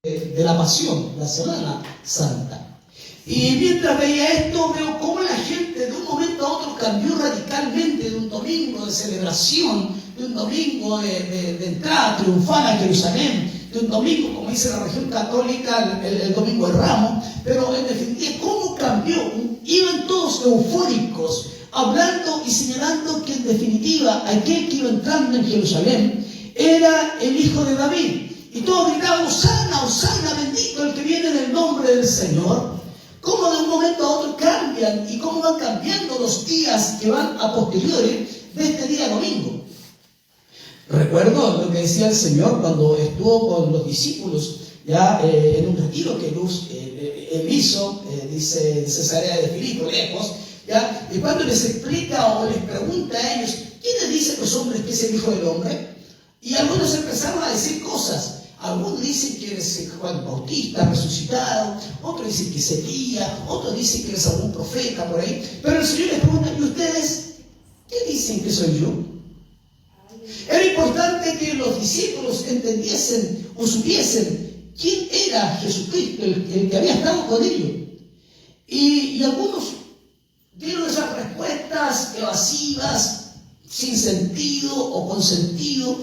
de la Pasión, la Semana Santa. Y mientras veía esto, veo cómo la gente de un momento a otro cambió radicalmente de un domingo de celebración, de un domingo de entrada triunfal a Jerusalén, de un domingo, como dice la religión católica, el domingo de Ramos, pero en definitiva, ¿cómo cambió? Iban todos eufóricos, hablando y señalando que en definitiva aquel que iba entrando en Jerusalén era el Hijo de David. Y todos gritaban: Hosana, Hosana, bendito el que viene en el nombre del Señor. Cómo de un momento a otro cambian y cómo van cambiando los días que van a posteriores de este día domingo. Recuerdo lo que decía el Señor cuando estuvo con los discípulos ya en un retiro que él hizo, dice Cesarea de Filipo, lejos, ¿ya? Y cuando les explica o les pregunta a ellos: ¿quiénes dicen los hombres que es el Hijo del Hombre? Y algunos empezaron a decir cosas. Algunos dicen que eres Juan Bautista resucitado, otros dicen que es Elías, otros dicen que eres algún profeta por ahí. Pero el Señor les pregunta: ¿y ustedes qué dicen que soy yo? Era importante que los discípulos entendiesen o supiesen quién era Jesucristo, el que había estado con ellos. Y algunos dieron esas respuestas evasivas, sin sentido o con sentido,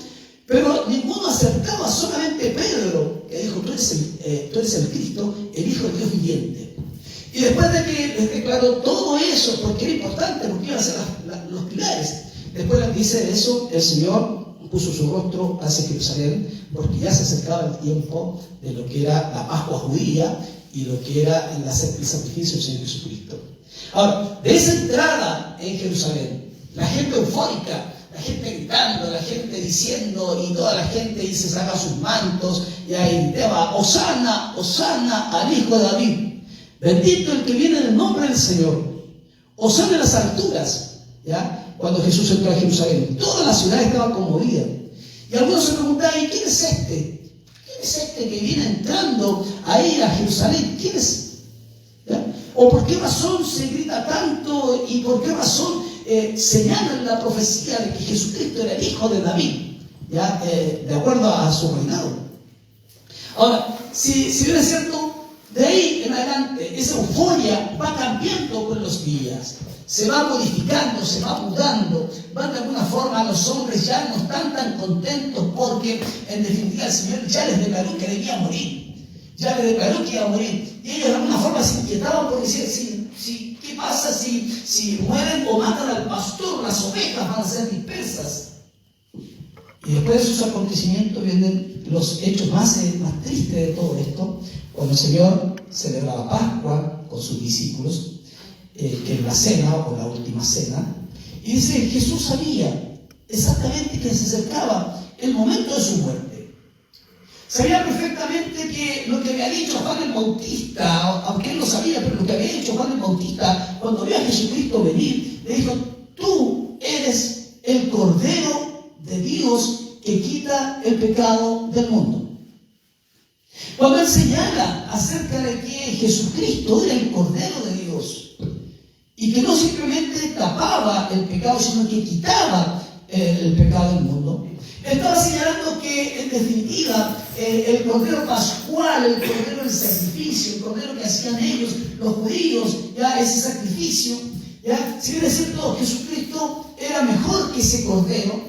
pero ninguno acertaba, solamente Pedro, que dijo: tú eres el Cristo, el Hijo del Dios viviente. Y después de que les declaró todo eso, porque era importante, porque iban a ser los pilares, después les dice eso, el Señor puso su rostro hacia Jerusalén, porque ya se acercaba el tiempo de lo que era la Pascua judía y lo que era el sacrificio del Señor Jesucristo. Ahora, de esa entrada en Jerusalén, la gente eufórica, la gente gritando, la gente diciendo, y toda la gente dice, saca sus mantos, y ahí gritaba: Hosana, Hosana al Hijo de David, bendito el que viene en el nombre del Señor, Hosana en las alturas. ¿Ya? Cuando Jesús entró a Jerusalén, toda la ciudad estaba conmovida. Y algunos se preguntaban: ¿y quién es este? ¿Quién es este que viene entrando a ir a Jerusalén? ¿Quién es? ¿Ya? ¿O por qué razón se grita tanto y por qué razón señalan la profecía de que Jesucristo era el Hijo de David, ¿ya? De acuerdo a su reinado? Ahora, si bien es cierto, de ahí en adelante esa euforia va cambiando con los días, se va modificando, se va mudando, van de alguna forma, los hombres ya no están tan contentos porque en definitiva el Señor ya les declaró que debía morir, ya les declaró que iba a morir, y ellos de alguna forma se inquietaban porque decían: ¿qué pasa si mueren o matan al pastor? Las ovejas van a ser dispersas. Y después de esos acontecimientos vienen los hechos más tristes de todo esto, cuando el Señor celebraba Pascua con sus discípulos, que es la cena o la última cena, y dice: Jesús sabía exactamente que se acercaba el momento de su muerte. Sabía perfectamente que lo que había dicho Juan el Bautista, aunque él lo sabía, pero lo que había dicho Juan el Bautista cuando vio a Jesucristo venir, le dijo: tú eres el Cordero de Dios que quita el pecado del mundo. Cuando él señala acerca de que Jesucristo era el Cordero de Dios, y que no simplemente tapaba el pecado, sino que quitaba el pecado del mundo, estaba señalando que en definitiva el Cordero Pascual, el Cordero del sacrificio, el Cordero que hacían ellos, los judíos, ya ese sacrificio, ya, si bien es cierto, Jesucristo era mejor que ese Cordero,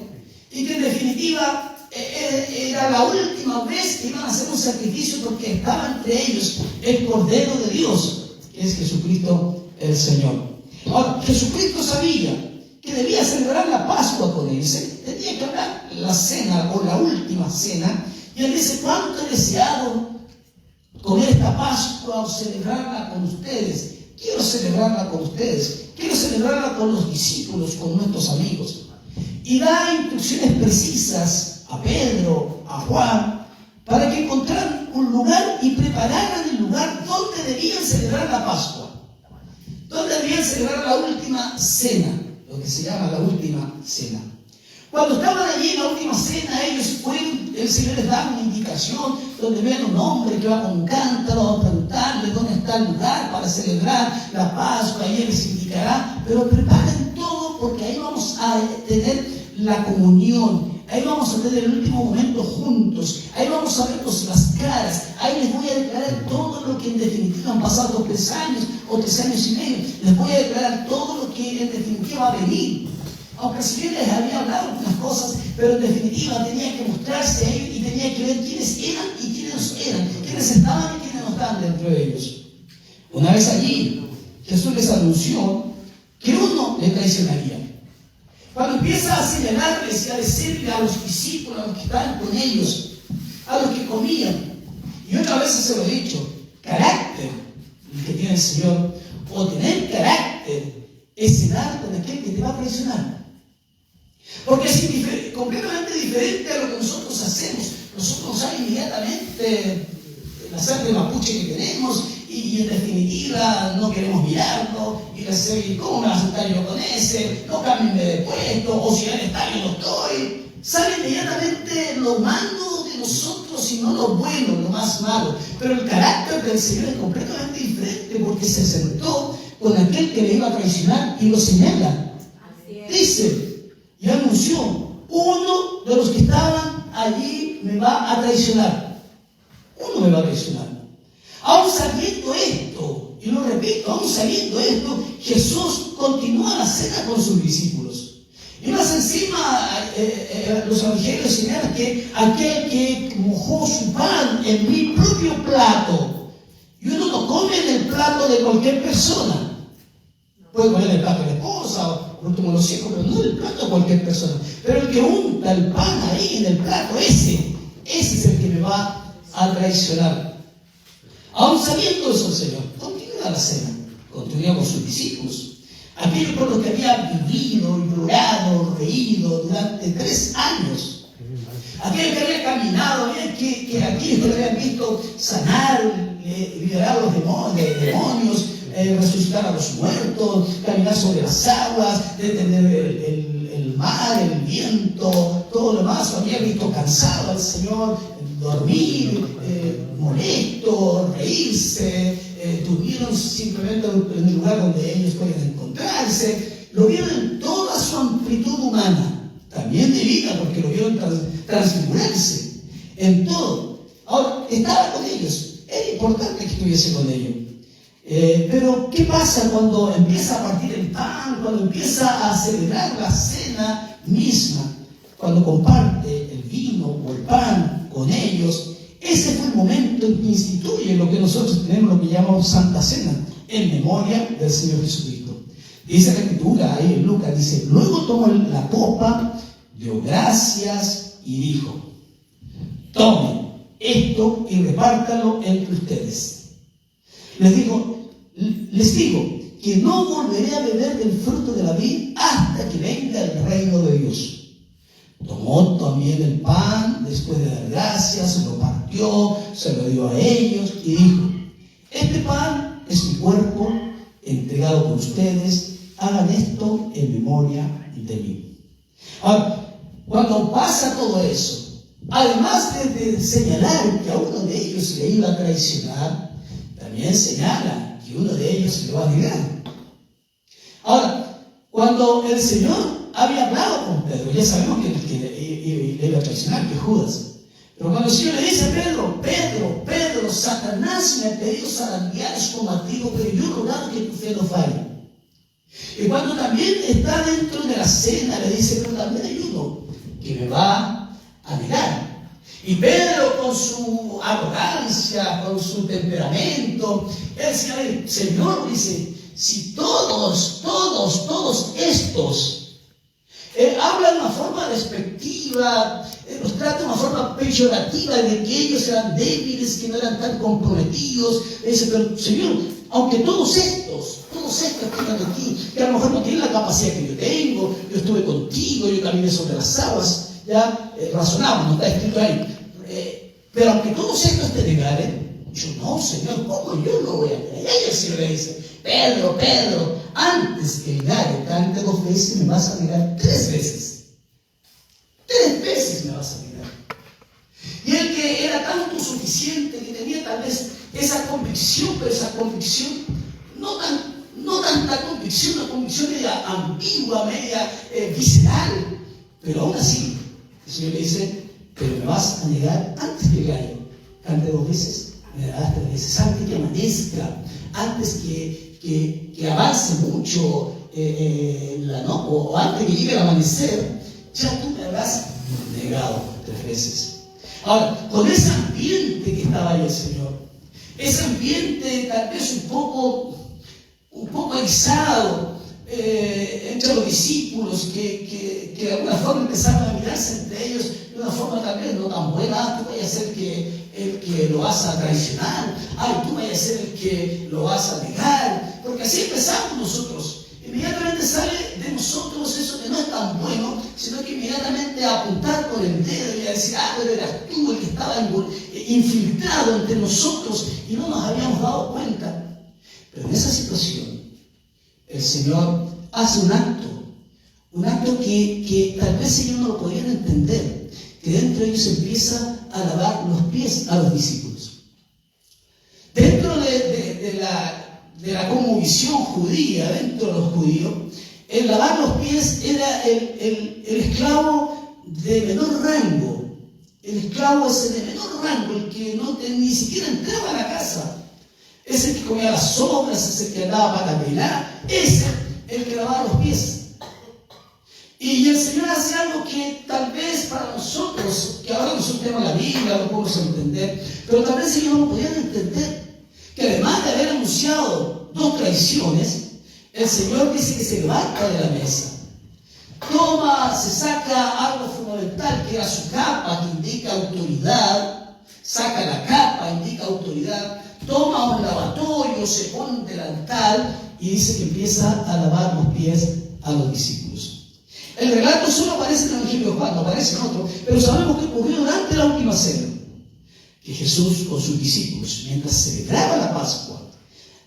y que en definitiva era la última vez que iban a hacer un sacrificio, porque estaba entre ellos el Cordero de Dios, que es Jesucristo el Señor. Ahora, Jesucristo sabía que debía celebrar la Pascua con ellos, tenía que hablar la cena o la última cena, y él dice: ¿cuánto he deseado comer esta Pascua o celebrarla con ustedes? Quiero celebrarla con ustedes, quiero celebrarla con los discípulos, con nuestros amigos. Y da instrucciones precisas a Pedro, a Juan, para que encontraran un lugar y prepararan el lugar donde debían celebrar la Pascua, donde debían celebrar la última cena, lo que se llama la última cena. Cuando estaban allí en la última cena, ellos fueron, el Señor les daba una indicación, donde ven un hombre que va con un cántaro a preguntarle dónde está el lugar para celebrar la Pascua, y él les indicará, pero preparen todo porque ahí vamos a tener la comunión, ahí vamos a tener el último momento juntos, ahí vamos a vernos las caras, ahí les voy a declarar todo lo que en definitiva han pasado 3 años o 3 años y medio, les voy a declarar todo lo que en definitiva va a venir. Aunque si bien les había hablado algunas cosas, pero en definitiva tenía que mostrarse a ellos y tenía que ver quiénes eran y quiénes no eran, quiénes estaban y quiénes no estaban dentro de ellos. Una vez allí, Jesús les anunció que uno le traicionaría. Cuando empieza a señalarles y a decirle a los discípulos, a los que estaban con ellos, a los que comían, y otras veces se lo he dicho, carácter, el que tiene el Señor, o tener carácter, es cenar con aquel que te va a traicionar. Porque es completamente diferente a lo que nosotros hacemos. Nosotros sabemos inmediatamente la sangre mapuche que tenemos y en definitiva no queremos mirarlo y decir, ¿cómo me vas a estar yo con ese? No cámbienme de puesto, o si en el estadio no estoy. Sabe inmediatamente lo malo de nosotros y no lo bueno, lo más malo. Pero el carácter del Señor es completamente diferente porque se sentó con aquel que le iba a traicionar y lo señala. Dice y anunció, uno de los que estaban allí me va a traicionar. Uno me va a traicionar. Aún sabiendo esto, y lo repito, aún sabiendo esto, Jesús continúa la cena con sus discípulos. Y más encima, los evangelios señalan que aquel que mojó su pan en mi propio plato, y uno no come en el plato de cualquier persona. Puede comer en el plato de la esposa, o por último los hijos, pero no en el plato de cualquier persona. Pero el que unta el pan ahí en el plato, ese es el que me va a traicionar. Aún sabiendo eso el Señor, continúa la cena, continúa con sus discípulos. Aquellos por los que había vivido, llorado, reído durante 3 años. Aquellos que habían caminado, aquellos que lo habían visto sanar, liberar a los demonios, resucitar a los muertos, caminar sobre las aguas, detener el mar, el viento, todo lo demás. Lo había visto cansado al Señor, dormir, molesto, reírse, durmieron simplemente en el lugar donde ellos podían encontrarse. Lo vieron en toda su amplitud humana, también divina, porque lo vieron transfigurarse en todo. Ahora, estaba con ellos, era importante que estuviese con ellos. Pero, ¿qué pasa cuando empieza a partir el pan, cuando empieza a celebrar la cena misma, cuando comparte el vino o el pan con ellos? Ese fue el momento en que instituye lo que nosotros tenemos, lo que llamamos Santa Cena, en memoria del Señor Jesucristo. Dice la Escritura, ahí en Lucas, dice, luego tomó la copa, dio gracias y dijo, tomen esto y repártanlo entre ustedes. Les digo que no volveré a beber del fruto de la vid hasta que venga el reino de Dios. Tomó también el pan, después de dar gracias, se lo partió, se lo dio a ellos y dijo, este pan es mi cuerpo entregado por ustedes, hagan esto en memoria de mí. Ahora, cuando pasa todo eso, además de señalar que a uno de ellos le iba a traicionar, también señala que uno de ellos le va a negar. Ahora, cuando el Señor había hablado con Pedro, ya sabemos que le iba a traicionar, que Judas. Pero cuando el Señor le dice a Pedro, Pedro, Satanás me ha pedido zarandearos como trigo, pero yo he rogado que tu fe no falle. Y cuando también está dentro de la cena, le dice, pero también hay uno que me va a negar. Y Pedro, con su arrogancia, con su temperamento, él dice, Señor, dice, si todos estos hablan de una forma despectiva, los tratan de una forma peyorativa de que ellos eran débiles, que no eran tan comprometidos, dice, pero Señor, aunque todos estos que están aquí, que a lo mejor no tienen la capacidad que yo tengo, yo estuve contigo, yo caminé sobre las aguas, ya razonamos, no está escrito ahí, pero aunque todos estos te negaren, yo no, Señor, ¿cómo yo lo voy a negar? Y ahí el Señor le dice, Pedro, antes que el gallo cante 2 veces, me vas a negar 3 veces. 3 veces me vas a negar. Y el que era tan autosuficiente, que tenía tal vez esa convicción, pero esa convicción, no tanta convicción, una convicción media ambigua, media visceral, pero aún así, El Señor le dice, pero me vas a negar antes que el gallo cante 2 veces, me negarás 3 veces, antes que amanezca, antes que avance mucho o antes que llegue el amanecer, ya tú me habrás negado 3 veces. Ahora, con ese ambiente que estaba ahí el Señor, ese ambiente tal vez un poco aizado entre los discípulos que de alguna forma empezaron a mirarse entre ellos de una forma tal vez no tan buena. Tú vayas a ser el que lo vas a traicionar, tú vayas a ser el que lo vas a negar, porque así empezamos nosotros. Inmediatamente sale de nosotros eso que no es tan bueno, sino que inmediatamente a apuntar con el dedo y a decir, pero eras tú el que estaba infiltrado entre nosotros y no nos habíamos dado cuenta. Pero en esa situación, el Señor hace un acto que tal vez ellos no lo podían entender, que dentro de ellos empieza a lavar los pies a los discípulos. Dentro de la cosmovisión judía, dentro de los judíos, el lavar los pies era el esclavo de menor rango. El esclavo ese de menor rango, el que ni siquiera entraba a la casa. Es el que comía las sobras, es el que andaba para pelar, es el que lavaba los pies. Y el Señor hace algo que tal vez para nosotros, que ahora nosotros tenemos la Biblia, lo podemos entender, pero tal vez ellos no podían entender que además de haber anunciado 2 traiciones, el Señor dice que se levanta de la mesa. Se saca algo fundamental, que era su capa, que indica autoridad. Saca la capa, indica autoridad. Toma un lavatorio, se pone un delantal y dice que empieza a lavar los pies a los discípulos. El relato solo aparece en el Evangelio de Juan, no aparece en otro, pero sabemos que ocurrió durante la última cena. Que Jesús con sus discípulos, mientras celebraba la Pascua,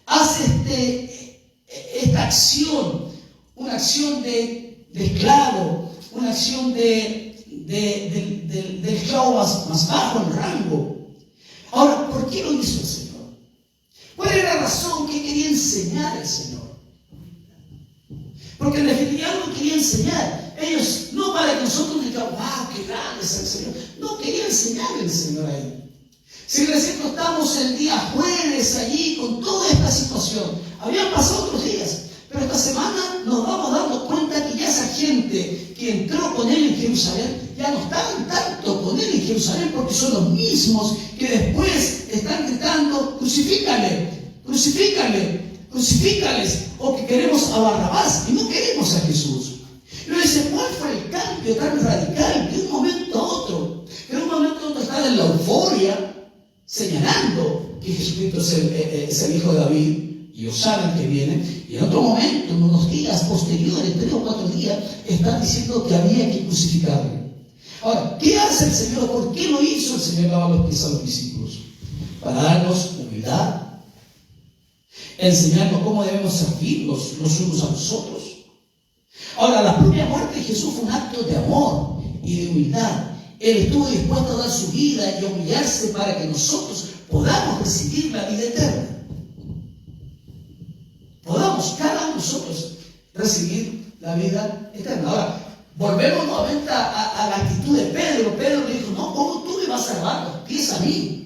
hace esta acción, una acción de esclavo, una acción del esclavo más bajo en rango. Ahora, ¿por qué lo hizo el Señor? ¿Cuál era la razón que quería enseñar el Señor? Porque en definitiva no quería enseñar. Ellos, no para que nosotros digamos, ¡wow, qué grande es el Señor! No, quería enseñar el Señor ahí. Si recién estamos el día jueves allí con toda esta situación, habían pasado otros días, pero esta semana nos vamos dando cuenta que ya esa gente que entró con Él en Jerusalén, ya no estaban tanto con Él en Jerusalén porque son los mismos que después están gritando, crucifícale, crucifícale, crucifícales, o que queremos a Barrabás y no queremos a Jesús. Y uno dice, ¿cuál fue el cambio tan radical de un momento a otro? Que de un momento a otro están en la euforia, señalando que Jesucristo es el Hijo de David, y ellos saben que viene, y en otro momento, en unos días posteriores, 3 o 4 días, están diciendo que había que crucificarle. Ahora, ¿qué hace el Señor? ¿Por qué lo hizo el Señor lavar los pies a los discípulos? Para darnos humildad, enseñarnos cómo debemos servirnos los unos a los otros. Ahora, la propia muerte de Jesús fue un acto de amor y de humildad. Él estuvo dispuesto a dar su vida y a humillarse para que nosotros podamos recibir la vida eterna. Podamos cada uno de nosotros recibir la vida eterna. Ahora, volvemos nuevamente a la actitud de Pedro. Pedro le dijo, no, ¿cómo tú me vas a lavar los pies a mí?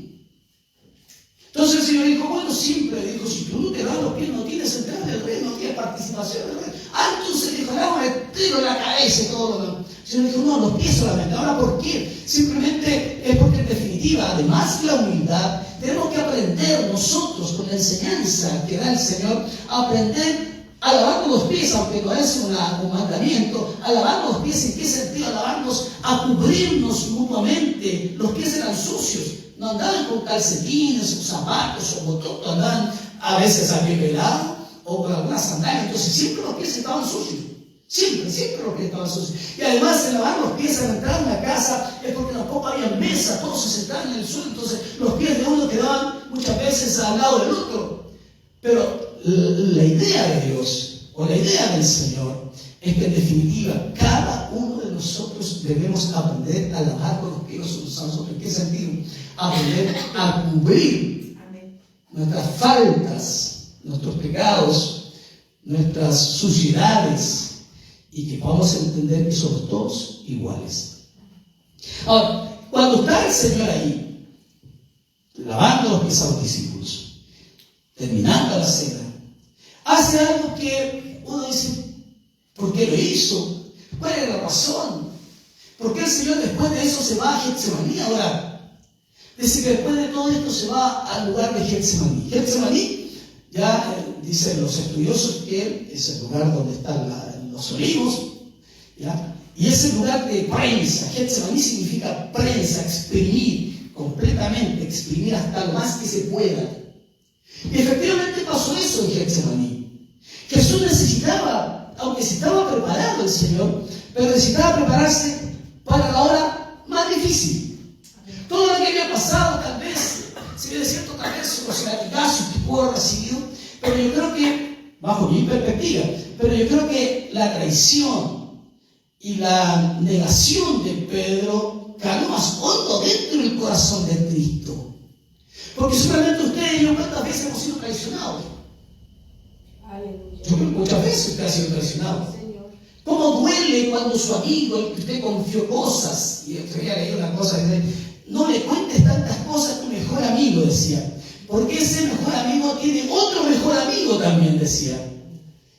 Entonces el Señor dijo, bueno, siempre dijo, si tú no te lavas los pies, no tienes entrada del reino, no tienes participación del reino. Entonces dijo, no, me tiro la cabeza y todo lo demás. El Señor dijo, no, los pies solamente. Ahora, ¿por qué? Simplemente es porque en definitiva, además de la humildad, tenemos que aprender nosotros con la enseñanza que da el Señor, a aprender a lavarnos los pies, aunque no es un mandamiento, a lavarnos los pies. ¿En qué sentido? A lavarnos, a cubrirnos mutuamente. Los pies eran sucios. No andaban con calcetines o zapatos o bototos, andaban a veces a pie pelado o con algunas sandalias. Entonces siempre los pies estaban sucios. Siempre los pies estaban sucios. Y además de lavar los pies al entrar en la casa es porque tampoco había mesa, todos se sentaban en el suelo, entonces los pies de uno quedaban muchas veces al lado del otro. Pero la idea de Dios o la idea del Señor es que en definitiva cada uno de nosotros debemos aprender a lavar con los pies a nosotros. ¿En qué sentido? Aprender a cubrir nuestras faltas, nuestros pecados, nuestras suciedades, y que podamos entender que somos todos iguales. Ahora, cuando está el Señor ahí, lavando los pies a los discípulos, terminando la cena, hace algo que uno dice, ¿por qué lo hizo? ¿Cuál es la razón? ¿Por qué el Señor después de eso se va a Getsemaní a orar? Dice que después de todo esto se va al lugar de Getsemaní. Getsemaní, ya dicen los estudiosos que es el lugar donde están los olivos, ¿ya? Y es el lugar de prensa. Getsemaní significa prensa, exprimir completamente, exprimir hasta lo más que se pueda. Y efectivamente pasó eso en Getsemaní. Jesús necesitaba, aunque se estaba preparado el Señor, pero necesitaba prepararse para la hora más difícil. Todo lo que había pasado, tal vez, si bien es cierto, tal vez los latigazos que pudo haber recibido, pero yo creo que, bajo mi perspectiva, pero yo creo que la traición y la negación de Pedro caló más hondo dentro del corazón de Cristo. Porque seguramente ustedes y yo cuántas veces hemos sido traicionados. Yo creo que muchas veces usted ha sido traicionado. ¿Cómo duele cuando su amigo, el que usted confió cosas, y usted había leído una cosa, no le cuentes tantas cosas a tu mejor amigo, decía, porque ese mejor amigo tiene otro mejor amigo también, decía.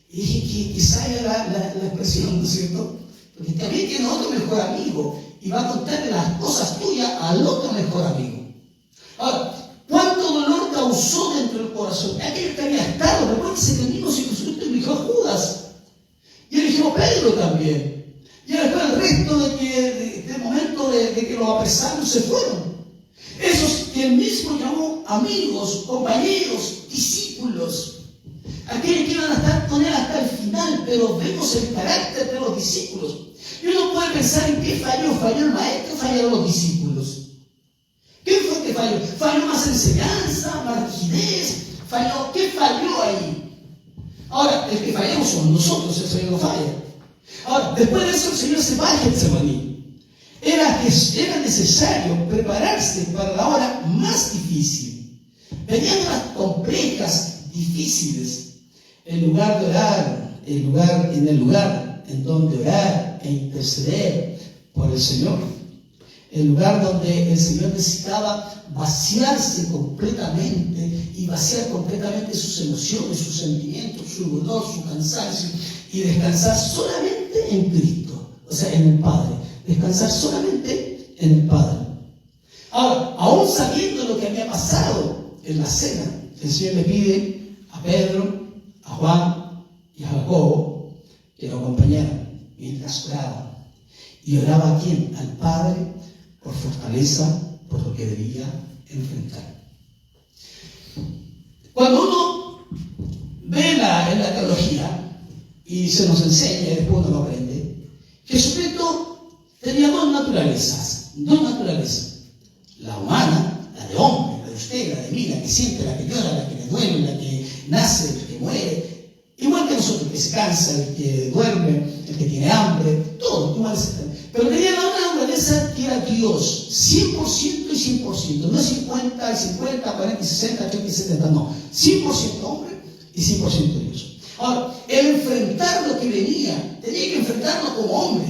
Y dije que quizá era la expresión, ¿no es cierto? Porque también tiene otro mejor amigo y va a contarle las cosas tuyas al otro mejor amigo. Ahora, ¿cuánto dolor causó dentro del corazón? Aquel que había estado, recuérdense que el mismo Señor Jesucristo eligió a Judas y eligió a Pedro también. Y después el resto del momento de que los apresaron se fueron. Esos que él mismo llamó amigos, compañeros, discípulos. Aquellos que iban a estar con él hasta el final, pero vemos el carácter de los discípulos. Y uno puede pensar en qué falló. ¿Falló el maestro? ¿Fallaron los discípulos? ¿Qué fue que falló? ¿Falló más enseñanza? ¿Más rigidez? ¿Falló? ¿Qué falló ahí? Ahora, el que fallamos somos nosotros, el Señor no falla. Ahora, después de eso el Señor se va a Getsemaní. Era necesario prepararse para la hora más difícil. Venían horas complejas, difíciles. En lugar de orar, en el lugar en donde orar e interceder por el Señor, el lugar donde el Señor necesitaba vaciarse completamente y vaciar completamente sus emociones, sus sentimientos, su dolor, su cansancio y descansar solamente en Cristo, o sea, en el Padre, descansar solamente en el Padre. Ahora, aún sabiendo lo que había pasado en la cena, el Señor le pide a Pedro, a Juan y a Jacobo que lo acompañaran mientras oraban. ¿Y oraba a quién? Al Padre, por fortaleza, por lo que debía enfrentar. Cuando uno ve en la teología y se nos enseña y después uno lo aprende, Jesucristo tenía dos naturalezas, la humana, la de hombre, la de usted, la de mí, la que siente, la que llora, la que le duele, la que nace, el que muere, igual que nosotros, el que se cansa, el que duerme, el que tiene hambre, todo, igual se está. Pero tenía la otra naturaleza que era Dios, 100% y 100%, no 50 y 50, 40 y 60, 80 y 70, no, 100% hombre y 100% Dios. Ahora, el enfrentar lo que venía, tenía que enfrentarlo como hombre.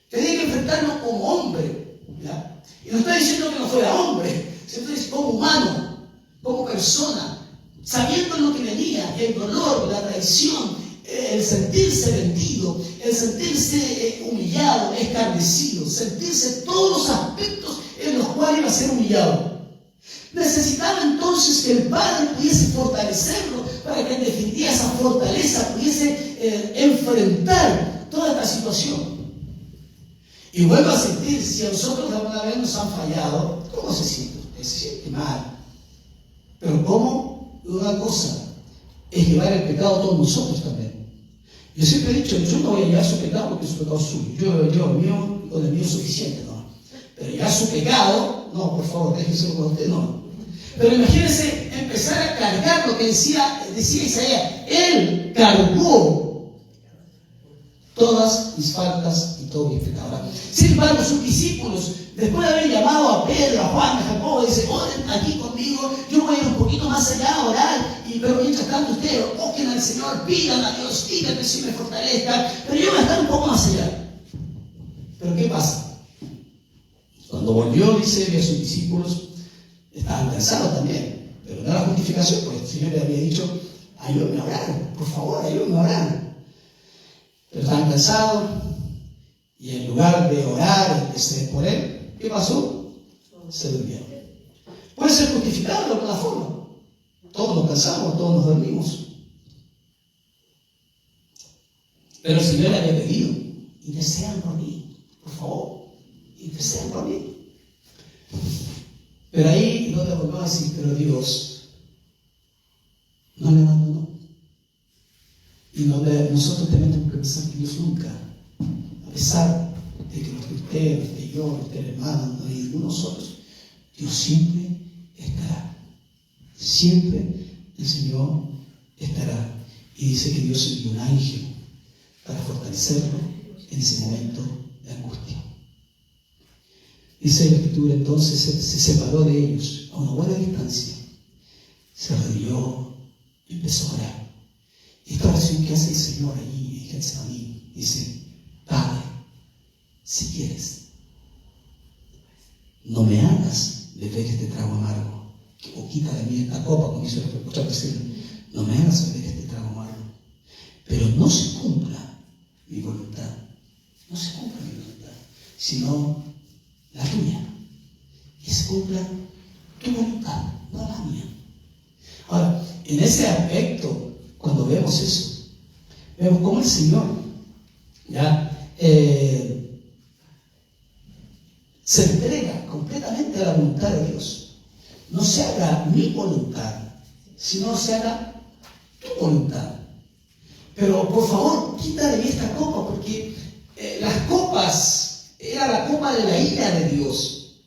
Tenía que enfrentarlo como hombre, ¿ya? Y no estoy diciendo que no fuera hombre, sino como humano, como persona, sabiendo lo que venía, el dolor, la traición, el sentirse vendido, el sentirse humillado, escarnecido, sentirse todos los aspectos en los cuales iba a ser humillado. Necesitaba entonces que el Padre pudiese fortalecerlo para que en definitiva esa fortaleza pudiese enfrentar toda esta situación. Y vuelvo a sentir, si a nosotros alguna vez nos han fallado, ¿cómo se siente? Se siente mal. Pero ¿cómo? Una cosa es llevar el pecado a todos nosotros también. Yo siempre he dicho, yo no voy a llevar su pecado porque su pecado es suyo. Yo el mío, con el mío es suficiente, ¿no? Pero llevar su pecado, no, por favor, déjenselo con usted, no. Pero imagínense empezar a cargar lo que decía Isaías. Él cargó todas mis faltas y todos mis pecados. Sin embargo, sus discípulos, después de haber llamado a Pedro, a Juan, a Jacobo, dicen, oren aquí conmigo, yo voy a ir un poquito más allá a orar, pero mientras tanto ustedes busquen al Señor, pidan a Dios, pidan que el Señor me fortalezca, pero yo voy a estar un poco más allá. Pero ¿qué ¿qué pasa? Cuando volvió, dice, que sus discípulos estaban cansados también, pero no era justificación, porque el Señor le había dicho, ayúdenme a orar, por favor, ayúdenme a orar. Pero estaban cansados, y en lugar de orar por él, ¿qué pasó? Se durmieron. Puede ser justificado de alguna forma. Todos nos cansamos, todos nos dormimos. Pero el Señor le había pedido, intercedan por mí, por favor, intercedan por mí. Pero ahí no le volvió a decir, pero Dios no le abandonó. Y nosotros tenemos que pensar que Dios nunca, a pesar de que usted, de yo, el hermano, no hay ninguno de nosotros, Dios siempre estará. Siempre el Señor estará. Y dice que Dios envió un ángel para fortalecerlo en ese momento de angustia. Dice la Escritura, entonces se separó de ellos a una buena distancia, se arrodilló y empezó a orar. Y esta oración que hace el Señor allí en Getsemaní, dice, Padre, si quieres, no me hagas beber este trago amargo, o quita de mí esta copa, como hizo otra persona, no me hagas beber este trago amargo, pero no se cumpla mi voluntad, no se cumpla mi voluntad, sino la tuya, que se cumpla tu voluntad, no la mía. Ahora, en ese aspecto, cuando vemos eso, vemos cómo el Señor ya se entrega completamente a la voluntad de Dios. No se haga mi voluntad, sino se haga tu voluntad. Pero por favor, quita de mí esta copa, porque las copas era la copa de la ira de Dios.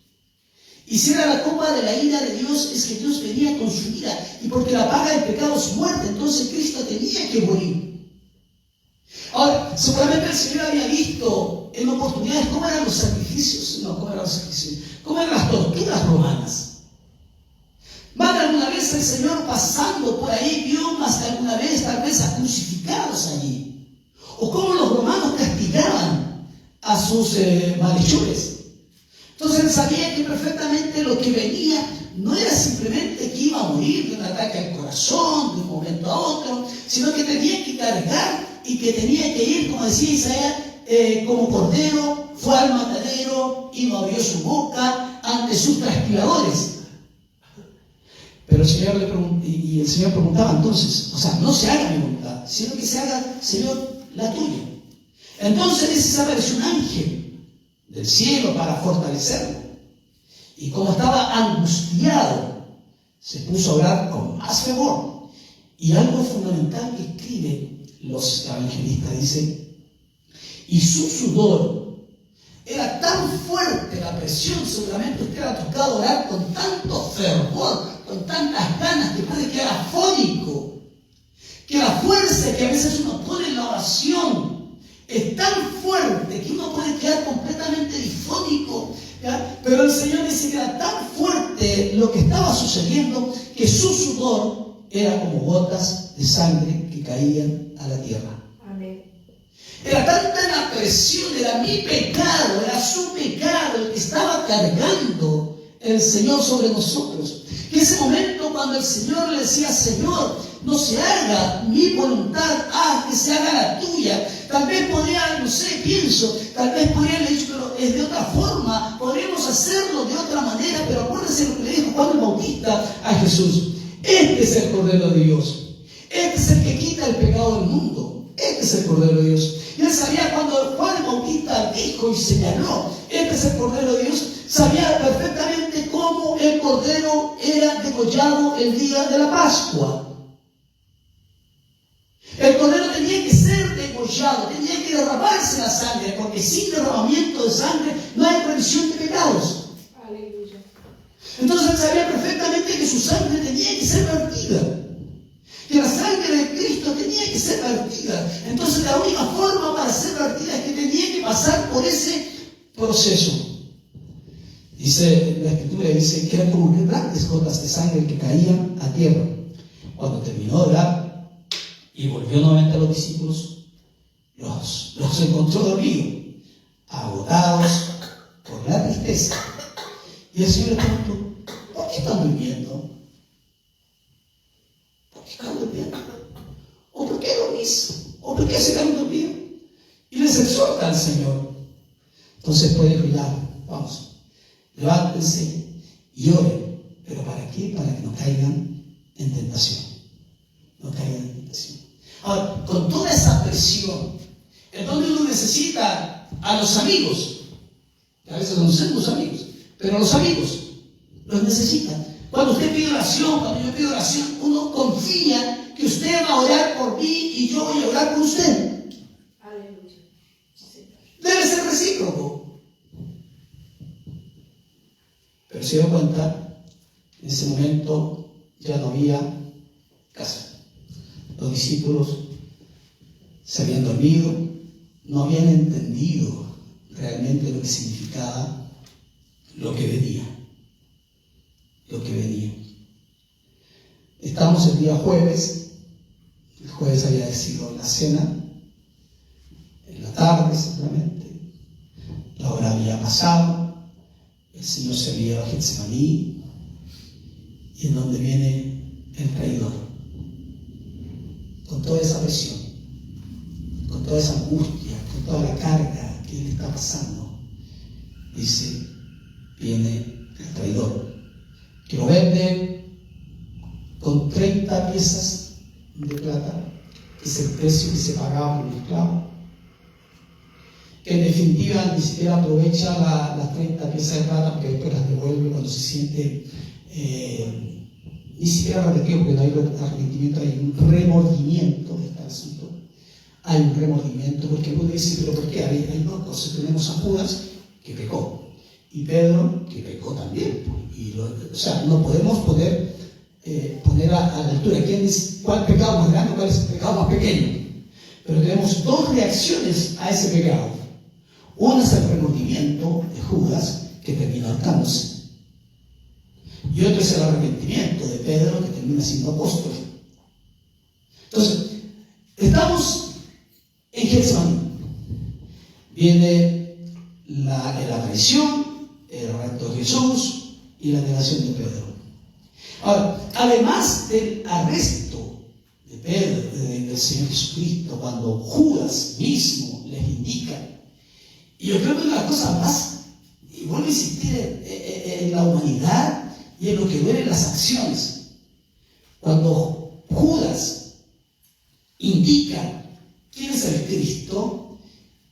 Y si era la copa de la ira de Dios, es que Dios venía con su ira. Y porque la paga del pecado es muerte, entonces Cristo tenía que morir. Ahora, seguramente el Señor había visto en oportunidades cómo eran los sacrificios, cómo eran las torturas romanas. Más de alguna vez el Señor pasando por ahí vio más de alguna vez tal vez a crucificados allí. O cómo los romanos castigaban a sus malhechores. Entonces él sabía que perfectamente lo que venía no era simplemente que iba a morir de un ataque al corazón de un momento a otro, sino que tenía que cargar y que tenía que ir, como decía Isaías, como cordero, fue al matadero y no abrió su boca ante sus trasquiladores. Pero el Señor el Señor preguntaba entonces, o sea, no se haga mi voluntad, sino que se haga, Señor, la tuya. Entonces dice, se apareció un ángel del cielo para fortalecerlo. Y como estaba angustiado, se puso a orar con más fervor. Y algo fundamental que escriben los evangelistas, dice, y su sudor era tan fuerte, la presión, seguramente usted ha tocado orar con tanto fervor, con tantas ganas, que puede quedar afónico, que la fuerza que a veces uno pone en la oración es tan fuerte que uno puede quedar completamente difónico, ¿ya? Pero el Señor dice que era tan fuerte lo que estaba sucediendo que su sudor era como gotas de sangre que caían a la tierra. Amén. Era tanta la presión, era mi pecado, era su pecado el que estaba cargando el Señor sobre nosotros. Que ese momento cuando el Señor le decía, Señor, no se haga mi voluntad, que se haga la tuya. Tal vez podría, no sé, pienso, tal vez podría haber dicho, pero es de otra forma, podríamos hacerlo de otra manera, pero acuérdense lo que le dijo Juan el Bautista a Jesús. Este es el Cordero de Dios. Este es el que quita el pecado del mundo. Este es el Cordero de Dios. Y él sabía cuando Juan el Bautista dijo y señaló, este es el Cordero de Dios, sabía perfectamente cómo el Cordero era degollado el día de la Pascua. El Cordero tenía que ser degollado, tenía que derramarse la sangre, porque sin derramamiento de sangre no hay remisión de pecados. Aleluya. Entonces él sabía perfectamente que su sangre tenía que ser vertida, que la sangre de Cristo tenía que ser vertida. Entonces la única forma para ser vertida es que tenía que pasar por ese proceso. Dice la Escritura, dice que eran como grandes gotas de sangre que caían a tierra. Cuando terminó de orar y volvió nuevamente a los discípulos, los encontró dormidos. agotados por la tristeza. Y el Señor les preguntó: ¿por qué están durmiendo? ¿Por qué están durmiendo? ¿O por qué dormís? ¿O por qué se quedan dormidos? Y les exhorta al Señor. Entonces pues dijo: ya, vamos, levántense y oren. ¿Pero para qué? Para que no caigan en tentación. No caigan en tentación. Ahora, con toda esa presión, entonces uno necesita a los amigos. A veces no somos amigos, pero los amigos los necesitan. Cuando usted pide oración, cuando yo pido oración, uno confía que usted va a orar por mí y yo voy a orar por usted. Aleluya. Debe ser recíproco. Pero se dio cuenta, en ese momento ya no había casa. Los discípulos se habían dormido, no habían entendido realmente lo que significaba lo que venía. Lo que venía. Estamos el día jueves. El jueves había sido la cena, en la tarde seguramente. La hora había pasado. El Señor se había ido a Getsemaní. Y en donde viene el traidor. Con toda esa presión, con toda esa angustia, con toda la carga que él está pasando, dice: viene el traidor, que lo vende con 30 piezas de plata, que es el precio que se pagaba por el esclavo, que en definitiva ni siquiera aprovecha las 30 piezas de plata, porque después las devuelve cuando se siente ni siquiera arrepentido, porque no hay arrepentimiento, hay un remordimiento de este asunto. Hay un remordimiento, porque uno dice: ¿pero por qué? Hay dos cosas. Tenemos a Judas, que pecó, y Pedro, que pecó también. O sea, no podemos poner a la altura cuál pecado más grande, cuál es el pecado más pequeño. Pero tenemos dos reacciones a ese pecado. Una es el remordimiento de Judas, que termina ahorcándose. Y otro es el arrepentimiento de Pedro, que termina siendo apóstol. Entonces, estamos en Getsemaní. Viene la traición, el arresto de Jesús y la negación de Pedro. Ahora, además del arresto de Pedro, del Señor Jesucristo, cuando Judas mismo les indica, y yo creo que una de las cosas más, y vuelvo a insistir, en la humanidad y en lo que duelen las acciones, cuando Judas indica quién es el Cristo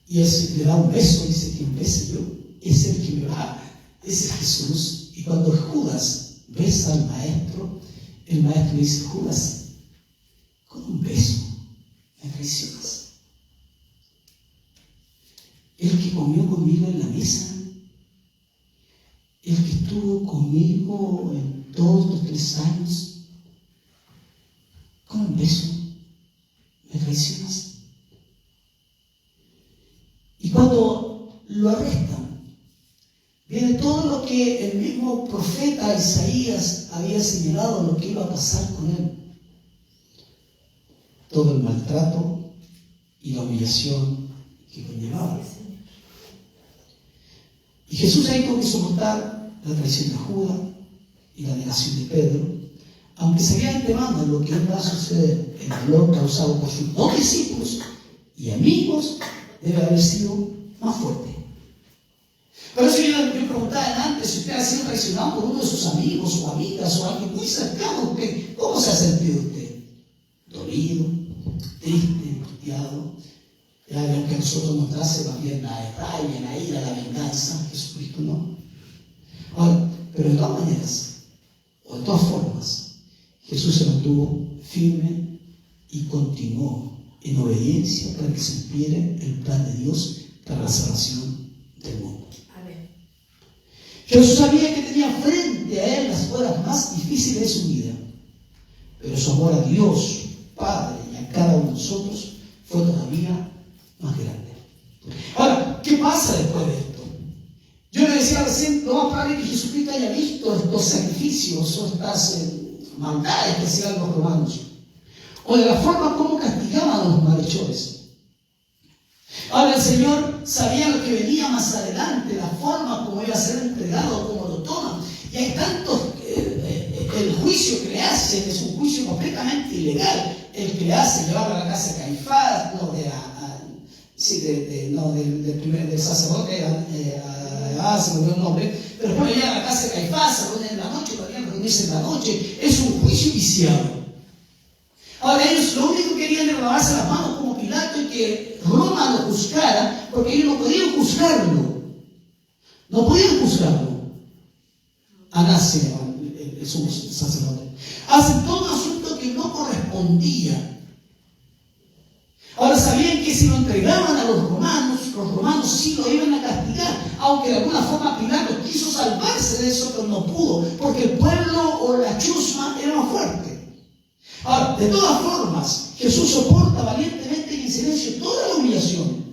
y le da un beso, dice: ¿quién bese yo? Es el que me va, es Jesús. Y cuando Judas besa al maestro, el maestro dice: Judas, con un beso me traicionas. El que comió conmigo en la mesa, el que estuvo conmigo en todos los 3 años, con un beso me traicionas. Y cuando lo arrestan, viene todo lo que el mismo profeta Isaías había señalado, lo que iba a pasar con él. Todo el maltrato y la humillación que conllevaba. Y Jesús ahí tuvo que soportar la traición de Judas y la negación de Pedro, aunque sabía de antemano lo que iba a suceder. El dolor causado por sus 2 discípulos y amigos debe haber sido más fuerte. Por eso yo preguntaba antes si usted ha sido traicionado por uno de sus amigos o amigas o alguien muy cercano a usted. ¿Cómo se ha sentido usted? Dolido, triste, angustiado. Y aunque a nosotros nos nace más bien la rabia, la ira, la venganza, Jesucristo no. Ahora, pero de todas maneras, o de todas formas, Jesús se mantuvo firme y continuó en obediencia para que se cumpliera el plan de Dios para la salvación del mundo. Amén. Jesús sabía que tenía frente a él las horas más difíciles de su vida, pero su amor a Dios, Padre, y a cada uno de nosotros fue todavía más grande. Ahora, ¿qué pasa después de esto? Yo le decía recién, lo más probable es que Jesucristo haya visto estos sacrificios o estas maldades que hacían los romanos, o de la forma como castigaban a los malhechores. Ahora el Señor sabía lo que venía más adelante, la forma como iba a ser entregado, como lo toman. Y hay tantos, el juicio que le hacen es un juicio completamente ilegal. El que le hace llevarlo a la casa de Caifás, del sacerdote, se me olvidó el nombre, pero después le lleva a la casa de Caifás, se reúnen en la noche, podrían reunirse en la noche. Es un juicio viciado. Ahora ellos lo único que querían era lavarse las manos como Pilato y que Roma lo juzgara, porque ellos no podían juzgarlo. No podían juzgarlo. Anás se llama el sumo sacerdote. Hacen todo un asunto que no correspondía. Ahora sabían que si lo entregaban a los romanos sí lo iban a castigar, aunque de alguna forma Pilato quiso salvarse de eso, pero no pudo, porque el pueblo o la chusma era más fuerte. Ahora, de todas formas, Jesús soporta valientemente y en silencio toda la humillación,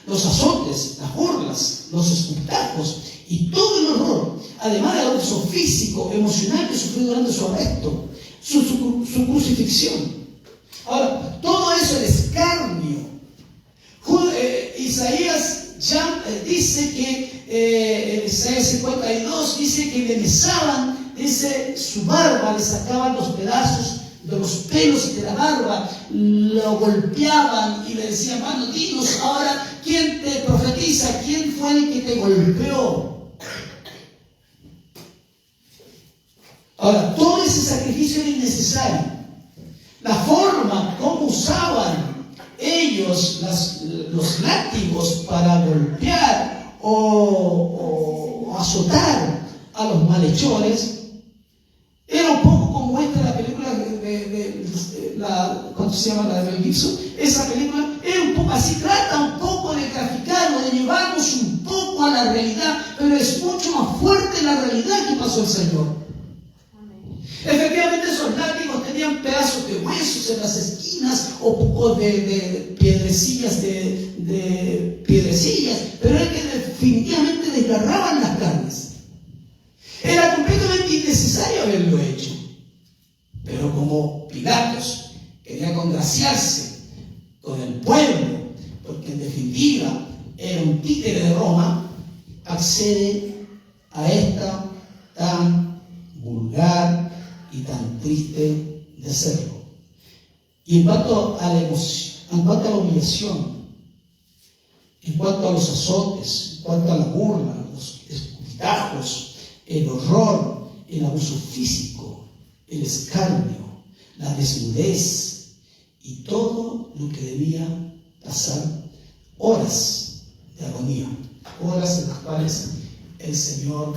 los azotes, las burlas, los esputajos y todo el horror, además del abuso físico, emocional que sufrió durante su arresto, su crucifixión. Ahora, todo eso, el escarnio. Isaías ya dice que, Isaías 52 dice que le besaban, dice, su barba, le sacaban los pedazos de los pelos de la barba, lo golpeaban y le decían, mano, dinos ahora quién te profetiza, quién fue el que te golpeó. Ahora, todo ese sacrificio era innecesario. La forma como usaban ellos los látigos para golpear o azotar a los malhechores era un poco como la película ¿cuánto se llama? La de Mel Gibson. Esa película era un poco así, trata un poco de graficarlo, de llevarnos un poco a la realidad, pero es mucho más fuerte la realidad que pasó el Señor. Efectivamente, esos látigos tenían pedazos de huesos en las esquinas o poco de piedrecillas, pero era que definitivamente desgarraban las carnes. Era completamente innecesario haberlo hecho. Pero como Pilatos quería congraciarse con el pueblo, porque en definitiva era un títere de Roma, accede a esta tan vulgar y tan triste de hacerlo. Y en cuanto a la emoción, en cuanto a la humillación, en cuanto a los azotes, en cuanto a la burla, los escupitajos, el horror, el abuso físico, el escarnio, la desnudez y todo lo que debía pasar, horas de agonía, horas en las cuales el Señor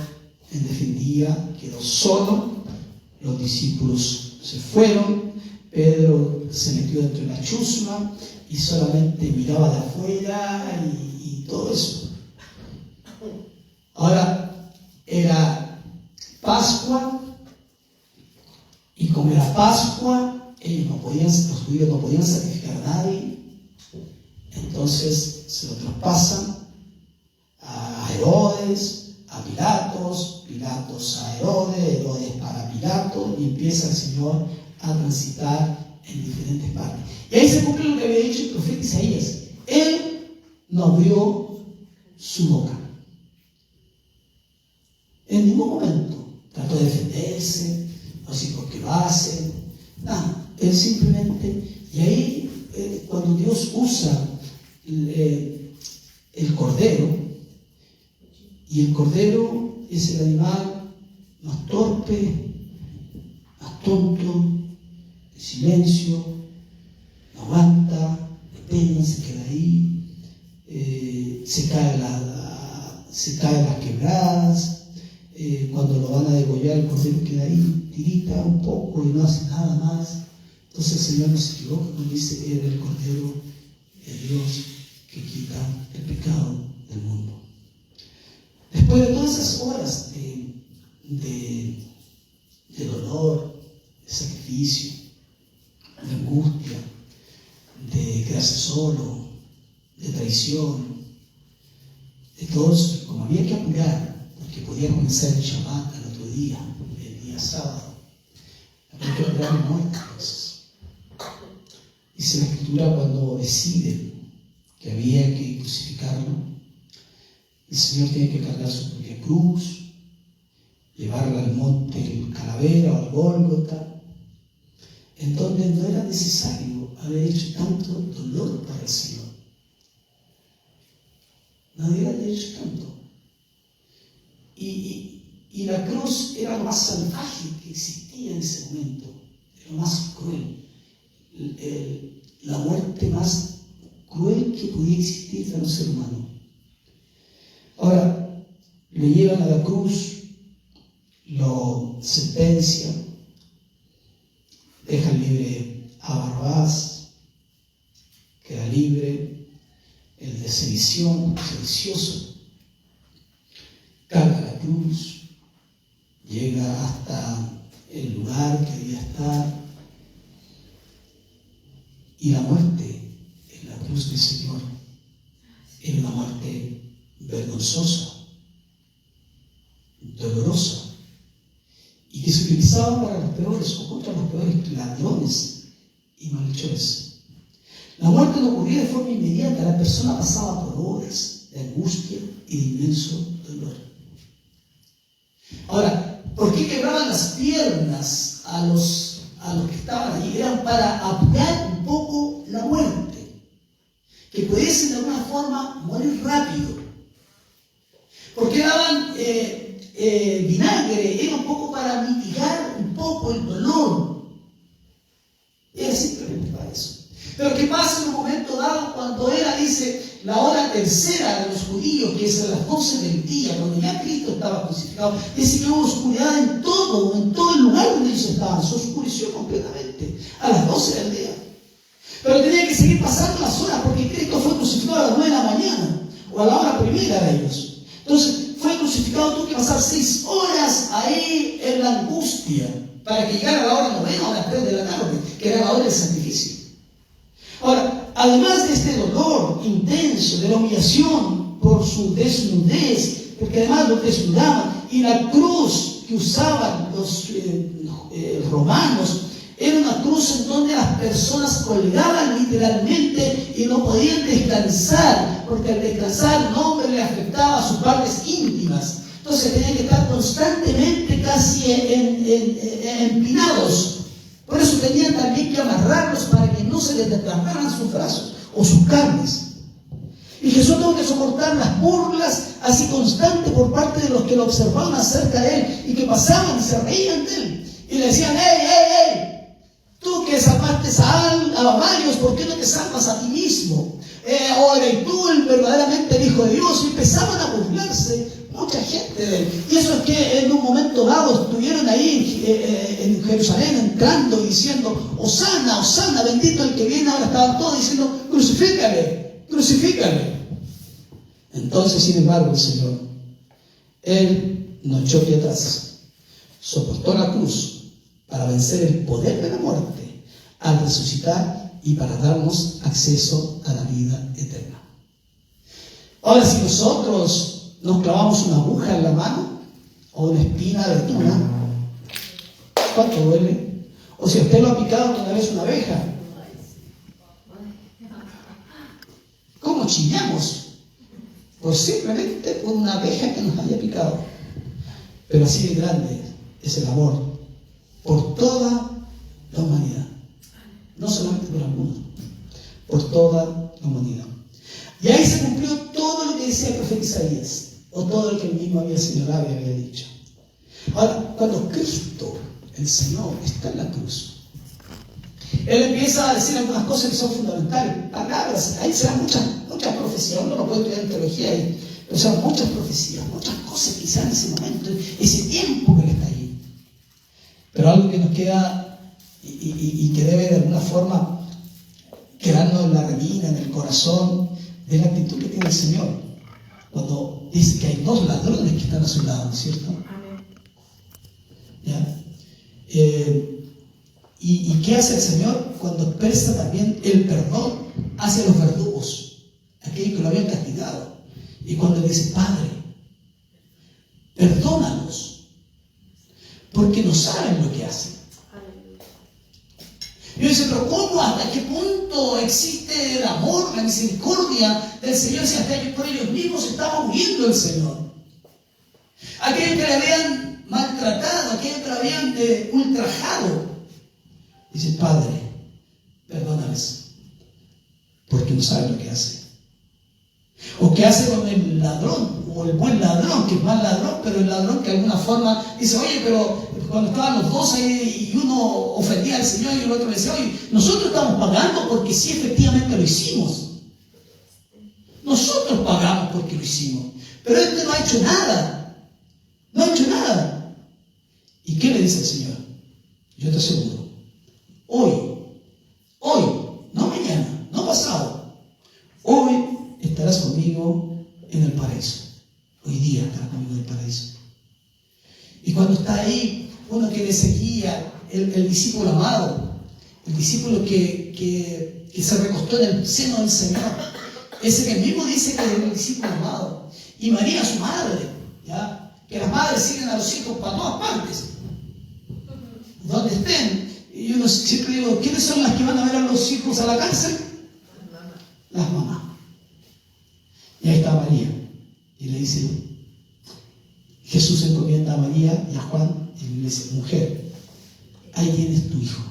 en definitiva quedó solo. Los discípulos se fueron, Pedro se metió dentro de la chusma y solamente miraba de afuera y todo eso. Ahora, era Pascua, y como era Pascua, los judíos no podían sacrificar a nadie, entonces se lo traspasan a Herodes, a Pilatos, Pilatos a Herodes, Herodes para Pilato, y empieza el Señor a transitar en diferentes partes. Y ahí se cumple lo que había dicho el profeta Isaías. Él no abrió su boca. En ningún momento trató de defenderse, así porque lo hacen, nada. Él simplemente, y ahí cuando Dios usa el cordero, y el cordero es el animal más torpe, más tonto, de silencio, no aguanta, de pena, se queda ahí, se cae las quebradas, cuando lo van a degollar el cordero queda ahí, tirita un poco y no hace nada más. Entonces el Señor no se equivoca cuando dice, era el cordero de Dios que quita el pecado del mundo. Después de todas esas horas de dolor, de sacrificio, de angustia, de quedarse solo, de traición, de todo eso, como había que apurar, porque podía comenzar el Shabbat al otro día, el día sábado, había que apurar muchas cosas. Dice la Escritura cuando deciden que había que crucificarlo, el Señor tiene que cargar su propia cruz, llevarla al monte el Calavera o al Gólgota, en donde no era necesario haber hecho tanto dolor para el Señor. Nadie había hecho tanto. Y la cruz era lo más salvaje que existía en ese momento, era lo más cruel, la muerte más cruel que podía existir para un ser humano. Ahora, le llevan a la cruz, lo sentencian, dejan libre a Barrabás, queda libre, el de sedición, sedicioso, carga la cruz, llega hasta el lugar que debía estar, y la muerte en la cruz del Señor era una muerte vergonzosa, dolorosa, y que se utilizaba para los peores o contra los peores ladrones y malhechores. La muerte no ocurría de forma inmediata, la persona pasaba por horas de angustia y de inmenso dolor. Ahora, ¿por qué quebraban las piernas a los que estaban allí? Eran para apurar un poco la muerte, que pudiesen de alguna forma morir rápido. ¿Por qué daban vinagre? Era un poco para mitigar un poco el dolor. Era simplemente para eso. Pero ¿qué pasa en un momento dado cuando era, dice, la hora tercera de los judíos, que es a las 12 del día, cuando ya Cristo estaba crucificado? Dice que hubo oscuridad en todo el lugar donde ellos estaban, se oscureció completamente a las 12 del día. Pero tenía que seguir pasando las horas, porque Cristo fue crucificado a las 9 de la mañana, o a la hora primera de ellos. Entonces, fue crucificado, tuvo que pasar 6 horas ahí en la angustia, para que llegara a la hora novena o a las 3 de la tarde, que era la hora del sacrificio. Ahora, además de este dolor intenso, de la humillación por su desnudez, porque además lo desnudaban, y la cruz que usaban los romanos, era una cruz en donde las personas colgaban literalmente y no podían descansar, porque al descansar el hombre le afectaba a sus partes íntimas. Entonces tenían que estar constantemente casi empinados. Por eso tenían también que amarrarlos para que no se les desgarraran sus brazos o sus carnes. Y Jesús tuvo que soportar las burlas así constantes por parte de los que lo observaban acerca de él y que pasaban y se reían de él. Y le decían, ¡Ey! Tú que salvaste a varios, ¿por qué no te salvas a ti mismo? Ahora, y tú verdaderamente el Hijo de Dios. Y empezaban a burlarse mucha gente de él. Y eso es que en un momento dado estuvieron ahí en Jerusalén entrando y diciendo, Hosana, Hosana, bendito el que viene. Ahora estaban todos diciendo, crucifícale, crucifícale. Entonces, sin embargo, el Señor, Él no echó pie atrás, soportó la cruz para vencer el poder de la muerte al resucitar y para darnos acceso a la vida eterna. Ahora, si nosotros nos clavamos una aguja en la mano o una espina de tuna, ¿cuánto duele? O si a usted lo ha picado una vez una abeja, ¿cómo chillamos? Por simplemente una abeja que nos haya picado. Pero así de grande es el amor por toda la humanidad, no solamente por algunos, por toda la humanidad. Y ahí se cumplió todo lo que decía el profeta Isaías, o todo lo que el mismo había señalado y había dicho. Ahora, cuando Cristo, el Señor, está en la cruz, Él empieza a decir algunas cosas que son fundamentales, palabras, ahí se dan muchas profecías, uno no puede estudiar teología ahí, pero son muchas profecías, muchas cosas que se dan en ese momento, ese tiempo que Él está allí. Pero algo que nos queda y que debe de alguna forma quedarnos en la retina, en el corazón, de la actitud que tiene el Señor cuando dice que hay 2 ladrones que están a su lado, ¿no es cierto? Amén. ¿Ya? ¿Y qué hace el Señor cuando expresa también el perdón hacia los verdugos, aquellos que lo habían castigado? Y cuando le dice, Padre, perdónalos, porque no saben lo que hacen. Y yo dice, pero ¿cómo? ¿Hasta qué punto existe el amor, la misericordia del Señor? Si hasta ellos por ellos mismos estaba muriendo el Señor. Aquellos que le habían maltratado, aquellos que le habían ultrajado. Dice, Padre, perdónales, porque no saben lo que hace. O qué hace con el ladrón, o el buen ladrón, que es mal ladrón, pero el ladrón que de alguna forma dice, oye, pero cuando estaban los dos ahí y uno ofendía al Señor y el otro le decía, oye, nosotros estamos pagando porque sí efectivamente lo hicimos. Nosotros pagamos porque lo hicimos. Pero este no ha hecho nada. No ha hecho nada. ¿Y qué le dice el Señor? Yo te aseguro, hoy, no mañana, no pasado, hoy estarás conmigo en el paraíso. Hoy día estarás conmigo en el paraíso. Y cuando está ahí, uno que le seguía, el discípulo amado, el discípulo que se recostó en el seno del Señor, ese que mismo dice que es el discípulo amado, y María su madre, ¿ya? Que las madres siguen a los hijos para todas partes, donde estén. Y yo siempre digo, ¿quiénes son las que van a ver a los hijos a la cárcel? Las mamás. Y ahí está María, y le dice, Jesús encomienda a María y a Juan, y le dice, mujer, ahí tienes tu hijo.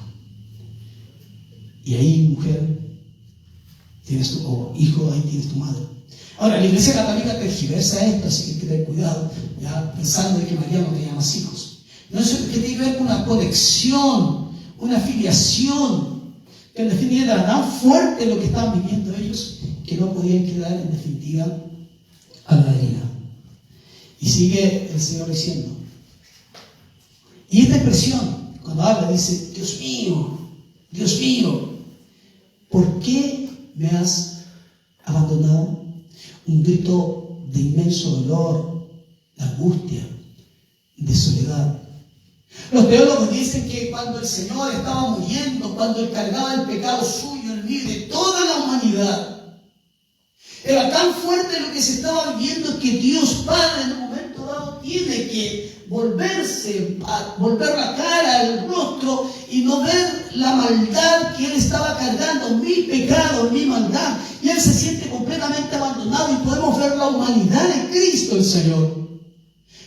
Y ahí, mujer, tienes hijo, ahí tienes tu madre. Ahora, la Iglesia Católica tergiversa esto, así que hay que tener cuidado, ya pensando de que María no tenía más hijos. No, eso que tiene que ver con una conexión, una filiación, que en definitiva era tan fuerte lo que estaban viviendo ellos, que no podían quedar en definitiva a la deriva. Y sigue el Señor diciendo, y esta expresión, cuando habla, dice, Dios mío, ¿por qué me has abandonado? Un grito de inmenso dolor, de angustia, de soledad. Los teólogos dicen que cuando el Señor estaba muriendo, cuando Él cargaba el pecado suyo, el mío y de toda la humanidad, era tan fuerte lo que se estaba viviendo que Dios Padre en un momento dado tiene que volver la cara, el rostro y no ver la maldad que Él estaba cargando, mi pecado, mi maldad. Y Él se siente completamente abandonado y podemos ver la humanidad de Cristo el Señor.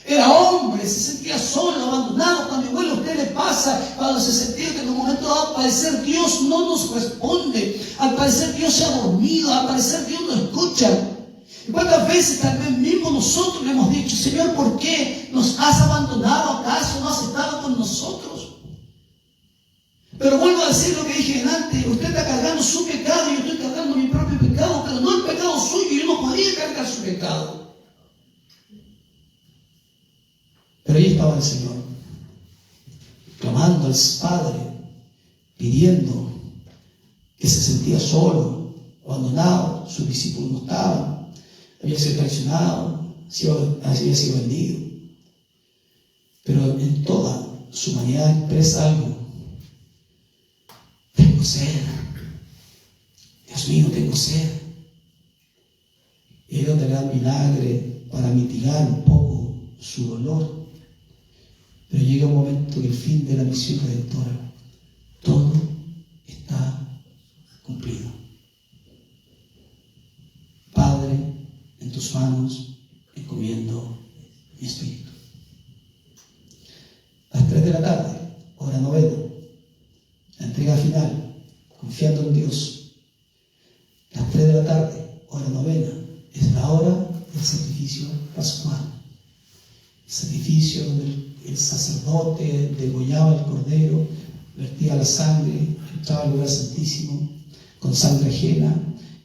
Era hombre, se sentía solo, abandonado, cuando igual a usted le pasa, cuando se sentía que en un momento dado al parecer Dios no nos responde, al parecer Dios se ha dormido, al parecer Dios no escucha. ¿Y cuántas veces tal vez mismo nosotros le hemos dicho, Señor, ¿por qué nos has abandonado? ¿Acaso no has estado con nosotros? Pero vuelvo a decir lo que dije antes, usted está cargando su pecado y yo estoy cargando mi propio pecado, pero no el pecado suyo, yo no podía cargar su pecado. Pero ahí estaba el Señor, clamando al Padre, pidiendo, que se sentía solo, abandonado, sus discípulos no estaban, había sido traicionado, había sido vendido. Pero en toda su humanidad expresa algo. Tengo sed. Dios mío, tengo sed. Y es donde le dan vinagre para mitigar un poco su dolor. Pero llega un momento que el fin de la misión redentora, todo está cumplido. Padre, en tus manos encomiendo mi espíritu. A las 3 de la tarde, hora novena, la entrega final, confiando en Dios. A las 3 de la tarde, hora novena, es la hora del sacrificio pascual. El sacrificio donde el sacerdote degollaba el cordero, vertía la sangre, entraba al lugar santísimo con sangre ajena,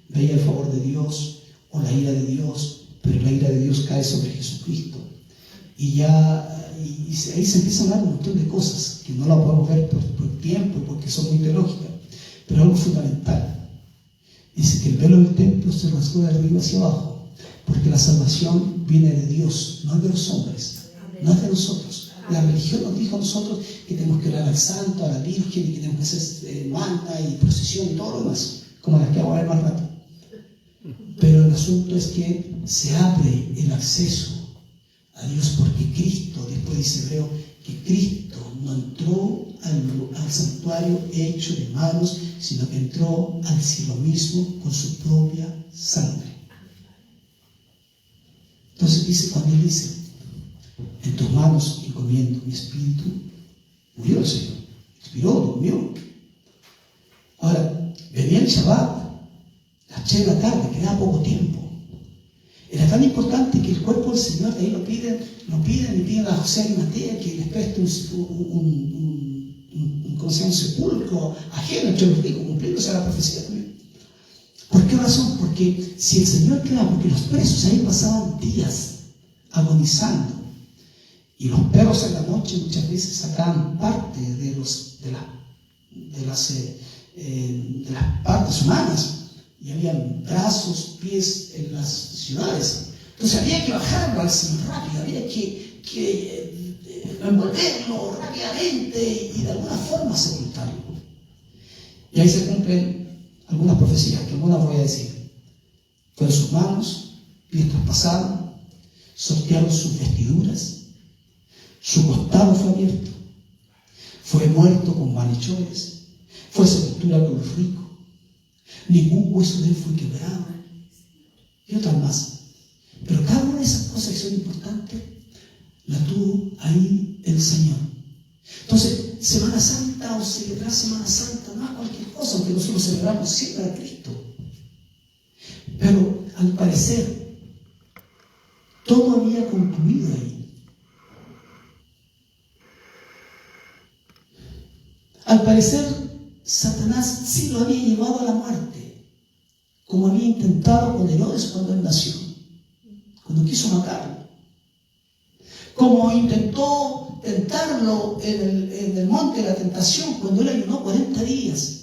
veía el favor de Dios o la ira de Dios, pero la ira de Dios cae sobre Jesucristo. Y ahí se empiezan a hablar un montón de cosas que no las podemos ver por tiempo y porque son muy teológicas, pero algo fundamental. Dice que el velo del templo se rasgó de arriba hacia abajo, porque la salvación viene de Dios, no es de los hombres, no es de nosotros. La religión nos dijo a nosotros que tenemos que orar al santo, a la Virgen, y que tenemos que hacer manta y procesión y todo lo demás, como las que vamos a ver más rato. Pero el asunto es que se abre el acceso a Dios porque Cristo, después dice Hebreo, que Cristo no entró al santuario hecho de manos, sino que entró al cielo mismo con su propia sangre. Entonces dice, cuando él dice, en tus manos encomiendo mi espíritu, murió el Señor, expiró, durmió. Ahora, venía el Shabbat, las 3 de la tarde, quedaba poco tiempo. Era tan importante que el cuerpo del Señor, de ahí lo piden y piden a José Arimatea que les preste un sepulcro ajeno entre los ricos, cumpliéndose la profecía también. ¿Por qué razón? Porque si el Señor queda, porque los presos ahí pasaban días agonizando, y los perros en la noche muchas veces sacaban parte de las partes humanas, y habían brazos, pies en las ciudades. Entonces había que bajarlo al Señor rápido, había que envolverlo rápidamente y de alguna forma sepultarlo. Y ahí se cumplen algunas profecías, que algunas voy a decir. Fueron sus manos, pies traspasados, sortearon sus vestiduras, su costado fue abierto, fue muerto con malhechores, fue sepultura con los ricos, ningún hueso de él fue quebrado, y otras más. Pero cada una de esas cosas que son importantes, la tuvo ahí el Señor. Entonces, Semana Santa o celebrar Semana Santa no es cualquier cosa, aunque nosotros celebramos siempre a Cristo. Pero al parecer, todo había concluido ahí. Al parecer, Satanás sí lo había llevado a la muerte, como había intentado con Herodes cuando él nació, cuando quiso matarlo. Como intentó tentarlo en el monte de la tentación cuando él ayunó 40 días.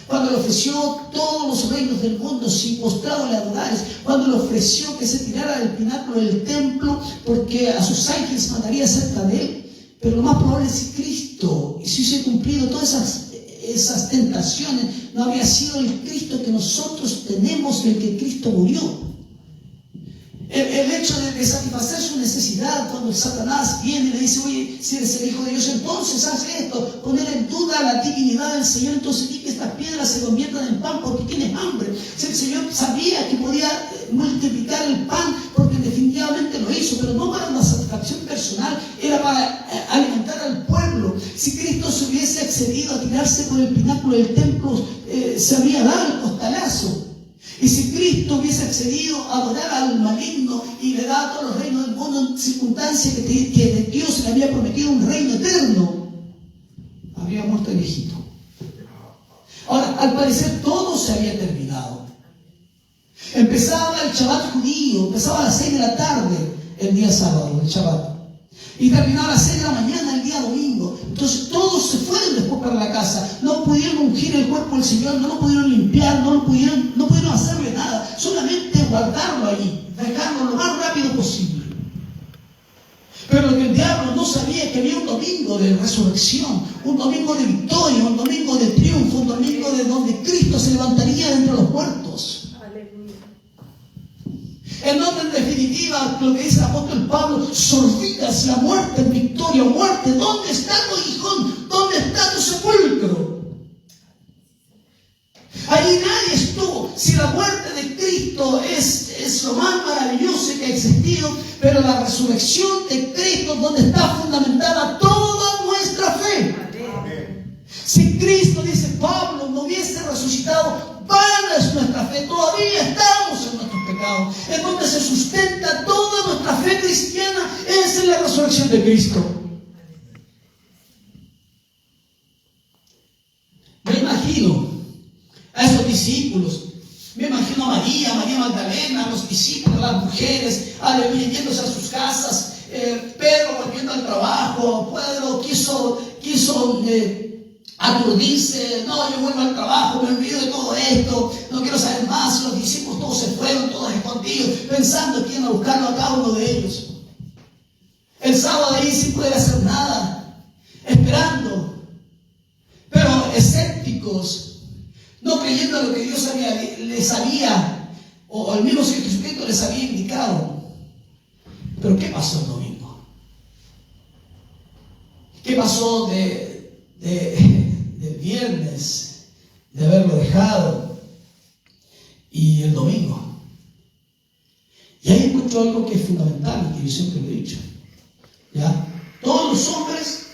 Cuando le ofreció todos los reinos del mundo sin postrado le adorares. Cuando le ofreció que se tirara del pináculo del templo porque a sus ángeles mandaría cerca de él. Pero lo más probable es que Cristo, y si hubiese cumplido todas esas tentaciones, no habría sido el Cristo que nosotros tenemos, el que Cristo murió. El hecho de satisfacer su necesidad, cuando Satanás viene y le dice, oye, si eres el Hijo de Dios, entonces haz esto, poner en duda la divinidad del Señor, entonces di que estas piedras se conviertan en pan porque tienes hambre. Si el Señor sabía que podía multiplicar el pan, porque definitivamente lo hizo, pero no para una satisfacción personal, era para alimentar al pueblo. Si Cristo se hubiese accedido a tirarse por el pináculo del templo, se habría dado el costalazo. Y si Cristo hubiese accedido a adorar al maligno y le da a todos los reinos del mundo en circunstancia que de Dios le había prometido un reino eterno, habría muerto el viejito. Ahora, al parecer todo se había terminado. Empezaba el Shabbat judío, empezaba a las 6 de la tarde el día sábado, el Shabbat. Y terminaba a las 6 de la mañana el día domingo. Entonces todos se fueron después para la casa. No pudieron ungir el cuerpo del Señor, no lo pudieron limpiar, no pudieron hacerle nada. Solamente guardarlo allí, dejarlo lo más rápido posible. Pero lo que el diablo no sabía es que había un domingo de resurrección, un domingo de victoria, un domingo de triunfo, un domingo de donde Cristo se levantaría de entre los muertos. En donde en definitiva, lo que dice el apóstol Pablo, sorbitas la muerte en victoria. Muerte, ¿dónde está tu aguijón? ¿Dónde está tu sepulcro? Allí nadie estuvo. Si la muerte de Cristo es lo más maravilloso que ha existido, pero la resurrección de Cristo es donde está fundamentada toda nuestra fe. Amén. Si Cristo, dice Pablo, no hubiese resucitado, vana es nuestra fe, todavía estamos en nuestros pecados. Es donde se sustenta toda nuestra fe cristiana, es en la resurrección de Cristo. Me imagino a esos discípulos, me imagino a María Magdalena, a los discípulos, a las mujeres, yéndose a sus casas, Pedro volviendo al trabajo. Pedro quiso aturdirse, no, yo vuelvo al trabajo, me olvido de todo esto, no quiero saber más. Los discípulos todos se fueron, todos escondidos, pensando que iban a buscarlo a cada uno de ellos. El sábado ahí sin poder hacer nada, esperando, pero escépticos, no creyendo lo que Dios les había, o al mismo Jesucristo les había indicado. Pero ¿qué pasó el domingo? ¿Qué pasó del viernes, de haberlo dejado, y el domingo? Y ahí encontró algo que es fundamental, que yo siempre lo he dicho. ¿Ya? Todos los hombres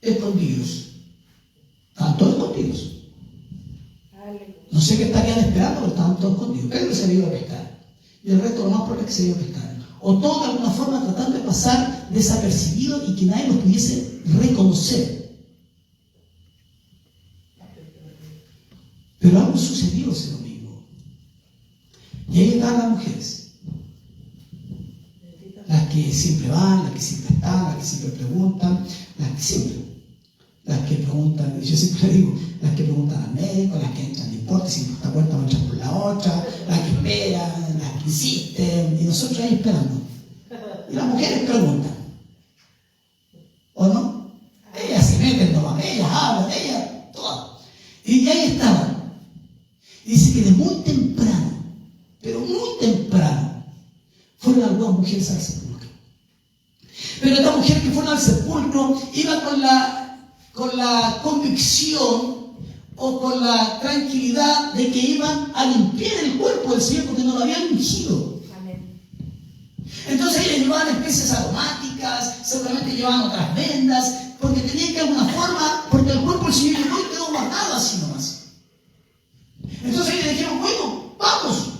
escondidos. Estaban todos escondidos. No sé qué estarían esperando, pero estaban todos escondidos. Pedro se había ido a pescar. Y el resto lo más probable es que se iba a pescar. O todos de alguna forma tratando de pasar desapercibido y que nadie los pudiese reconocer. Pero algo sucedió ese domingo. Y ahí estaban las mujeres. Las que siempre van, las que siempre están, las que siempre preguntan, las que preguntan, yo siempre digo, las que preguntan al médico, las que entran, no importa si por esta puerta van a entrar por la otra, las que esperan, las que insisten, y nosotros ahí esperando. Y las mujeres preguntan, ¿o no? Ellas se meten nomás, ellas hablan, ellas, todas. Y ahí estaban. Y dice que de muy temprano, pero muy temprano, fueron algunas mujeres al sepulcro. Pero estas mujeres que fueron al sepulcro iban con la convicción o con la tranquilidad de que iban a limpiar el cuerpo del Señor porque no lo habían ungido. Amén. Entonces ellas llevaban especies aromáticas, seguramente llevaban otras vendas, porque tenían que de alguna forma, porque el cuerpo del Señor llegó y quedó guardado así nomás. Entonces ellos dijeron, bueno, vamos.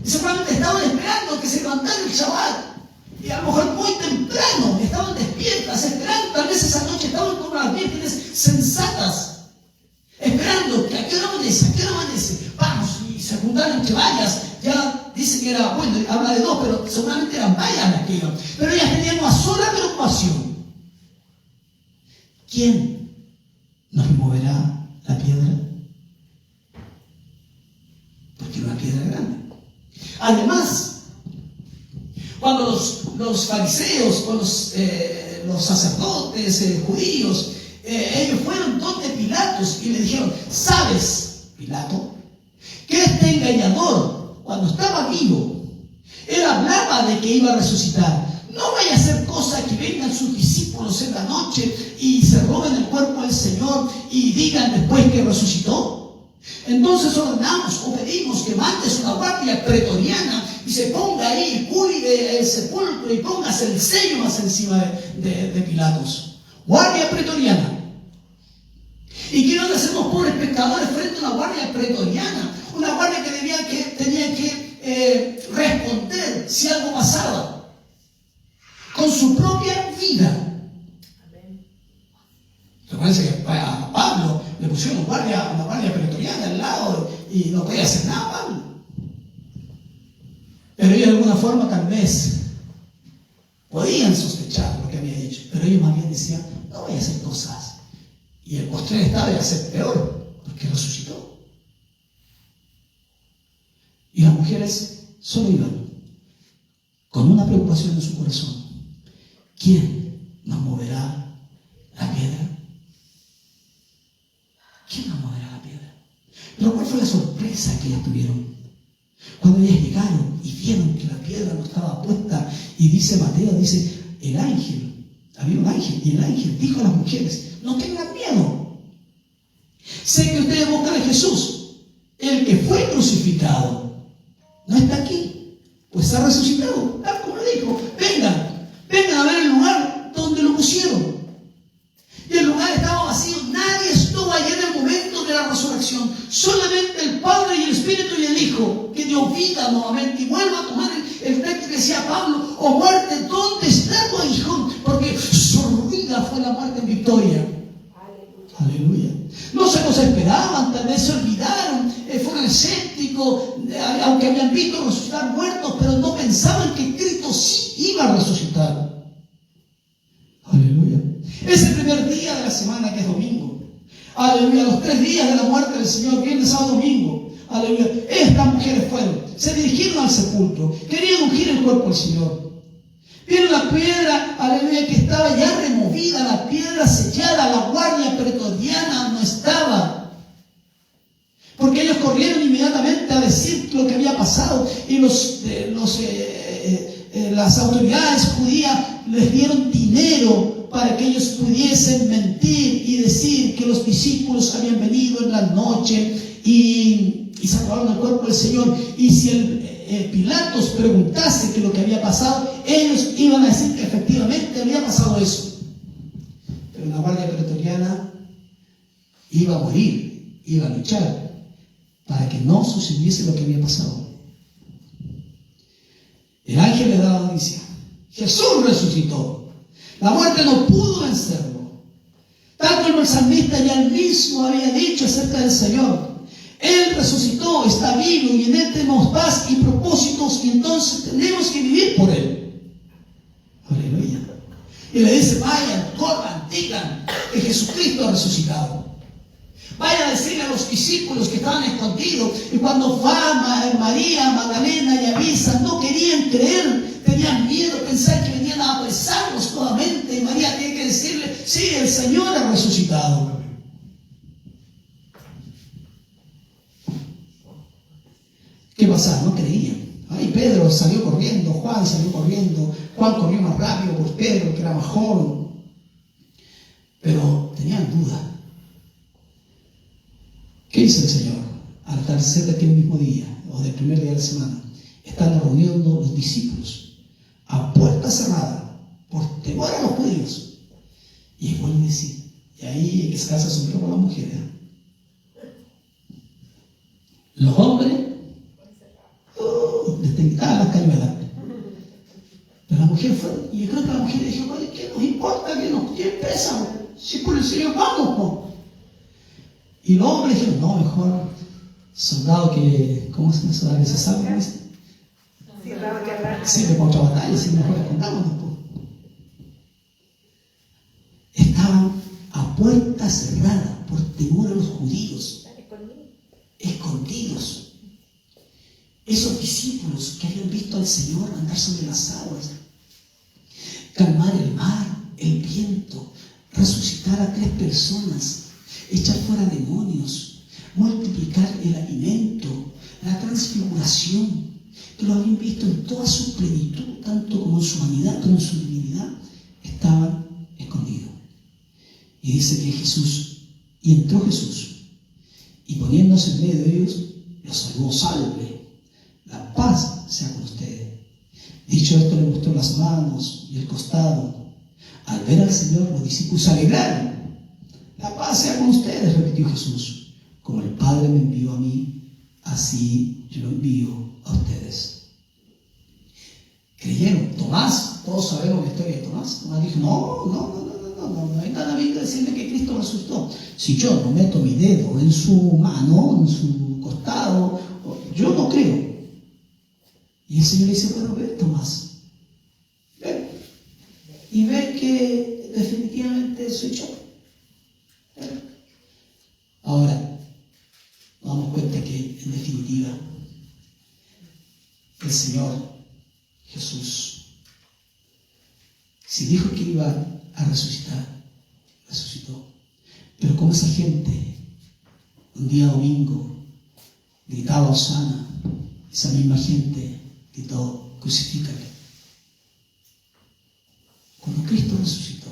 Y seguramente estaban esperando que se levantara el Shabbat. Y a lo mejor muy temprano estaban despiertas, esperando. Tal vez esa noche estaban con unas vírgenes sensatas, esperando que a qué hora amanece. Vamos, y se juntaron entre varias. Ya dice que era, bueno, habla de dos, pero seguramente eran varias las que iban. Pero ellas tenían una sola preocupación. ¿Quién nos moverá la piedra? Porque era una piedra grande. Además, cuando los fariseos, con los sacerdotes judíos, ellos fueron donde Pilatos y le dijeron, ¿sabes, Pilato, que este engañador, cuando estaba vivo, él hablaba de que iba a resucitar? No vaya a hacer cosa que vengan sus discípulos en la noche y se roben el cuerpo del Señor y digan después que resucitó. Entonces ordenamos o pedimos que mandes una guardia pretoriana y se ponga ahí, cuide el sepulcro y póngase el sello más encima de Pilatos. Guardia pretoriana. ¿Y qué iban a hacer los pobres pescadores frente a una guardia pretoriana? Una guardia que tenía que responder si algo pasaba con su propia vida. Recuerden que a Pablo le pusieron una guardia pretoriana al lado y no podía hacer nada Pablo. Pero ellos de alguna forma tal vez podían sospechar lo que había dicho, pero ellos más bien decían, no voy a hacer cosas. Y el postrer estado iba a ser peor, porque resucitó. Y las mujeres solo iban con una preocupación en su corazón. ¿Quién nos moverá la piedra? ¿Quién nos moverá la piedra? Pero ¿cuál fue la sorpresa que ellas tuvieron? Cuando ellas llegaron y vieron que la piedra no estaba puesta, y dice Mateo, dice, el ángel, había un ángel, y el ángel dijo a las mujeres, no tengan miedo. Sé que ustedes buscan a Jesús, el que fue crucificado. No está aquí, pues ha resucitado, tal como le dijo. Vengan a ver el lugar donde lo pusieron. Y el lugar estaba vacío, nadie estuvo allí en el momento de la resurrección. Solamente el Padre y el Espíritu y el Hijo, que dio vida nuevamente. Y vuelvo a tomar el texto que decía Pablo, oh muerte, ¿dónde está tu aguijón? Porque sorbida fue la muerte en victoria. Aleluya. No se nos esperaban, tal vez se olvidaron, fueron escépticos, aunque habían visto resucitar muertos, pero no pensaban que Cristo sí iba a resucitar. Aleluya. Es el primer día de la semana, que es domingo. Aleluya. Los 3 días de la muerte del Señor, viernes, sábado, domingo. Aleluya. Estas mujeres se dirigieron al sepulcro, querían ungir el cuerpo del Señor. Vieron la piedra, aleluya, que estaba ya removida, la piedra sellada, la guardia pretoriana no estaba. Porque ellos corrieron inmediatamente a decir lo que había pasado, y las autoridades judías les dieron dinero para que ellos pudiesen mentir y decir que los discípulos habían venido en la noche y se robaron el cuerpo del Señor. Y si Pilatos preguntase qué es lo que había pasado, ellos iban a decir que efectivamente había pasado eso. Pero la guardia pretoriana iba a morir, iba a luchar para que no sucediese lo que había pasado. El ángel le da la noticia: Jesús resucitó. La muerte no pudo vencerlo. Tal como el salmista ya él mismo había dicho acerca del Señor. Él resucitó, está vivo y en Él tenemos paz y propósitos, y entonces tenemos que vivir por Él. Aleluya. Y le dice: vayan, corran, digan que Jesucristo ha resucitado. Vayan a decirle a los discípulos que estaban escondidos. Y cuando va María Magdalena y avisa, no querían creer, tenían miedo, pensar que venían a apresarlos nuevamente. Y María tiene que decirle: sí, el Señor ha resucitado. ¿Qué pasaba? No creían. Ay, Pedro salió corriendo, Juan salió corriendo, Juan corrió más rápido por Pedro, que era más joven. Pero tenían duda. ¿Qué hizo el Señor? Al atardecer de aquel mismo día, o del primer día de la semana, están reuniendo los discípulos a puerta cerrada, por temor a los judíos. Y vuelve a decir, y ahí que se casa sobre con las mujeres. Los hombres, les tentaban las cañuelas. Pero la mujer fue, y yo creo que la mujer dijo: ¿qué nos importa que nos lleven presa? Si por el Señor vamos, po. Y los hombres dijeron: no, mejor soldado que, ¿cómo se llama? Soldado que se salva, ¿no? Siempre contra batalla, si mejor escondámonos, po. Estaban a puerta cerrada por temor a los judíos, escondidos. Esos discípulos que habían visto al Señor andar sobre las aguas, calmar el mar, el viento, resucitar a 3 personas, echar fuera demonios, multiplicar el alimento, la transfiguración, que lo habían visto en toda su plenitud, tanto como en su humanidad como en su divinidad, estaban escondidos. Y dice que entró Jesús, y poniéndose en medio de ellos, los salvó: salve, la paz sea con ustedes. Dicho esto, le mostró las manos y el costado. Al ver al Señor, los discípulos se alegraron. La paz sea con ustedes, repitió Jesús. Como el Padre me envió a mí, así yo lo envío a ustedes. Creyeron. Tomás, todos sabemos la historia de Tomás. Tomás dijo: no hay nada bien que decirme que Cristo resucitó. Si yo no meto mi dedo en su mano, en su costado, yo no creo. Y el Señor le dice: bueno, ve, Tomás, ve, y ve que definitivamente soy yo. Ahora, nos damos cuenta que, en definitiva, el Señor Jesús, si dijo que iba a resucitar, resucitó. Pero como esa gente, un día domingo, gritaba Hosana, esa misma gente gritó: crucifícale. Cuando Cristo resucitó,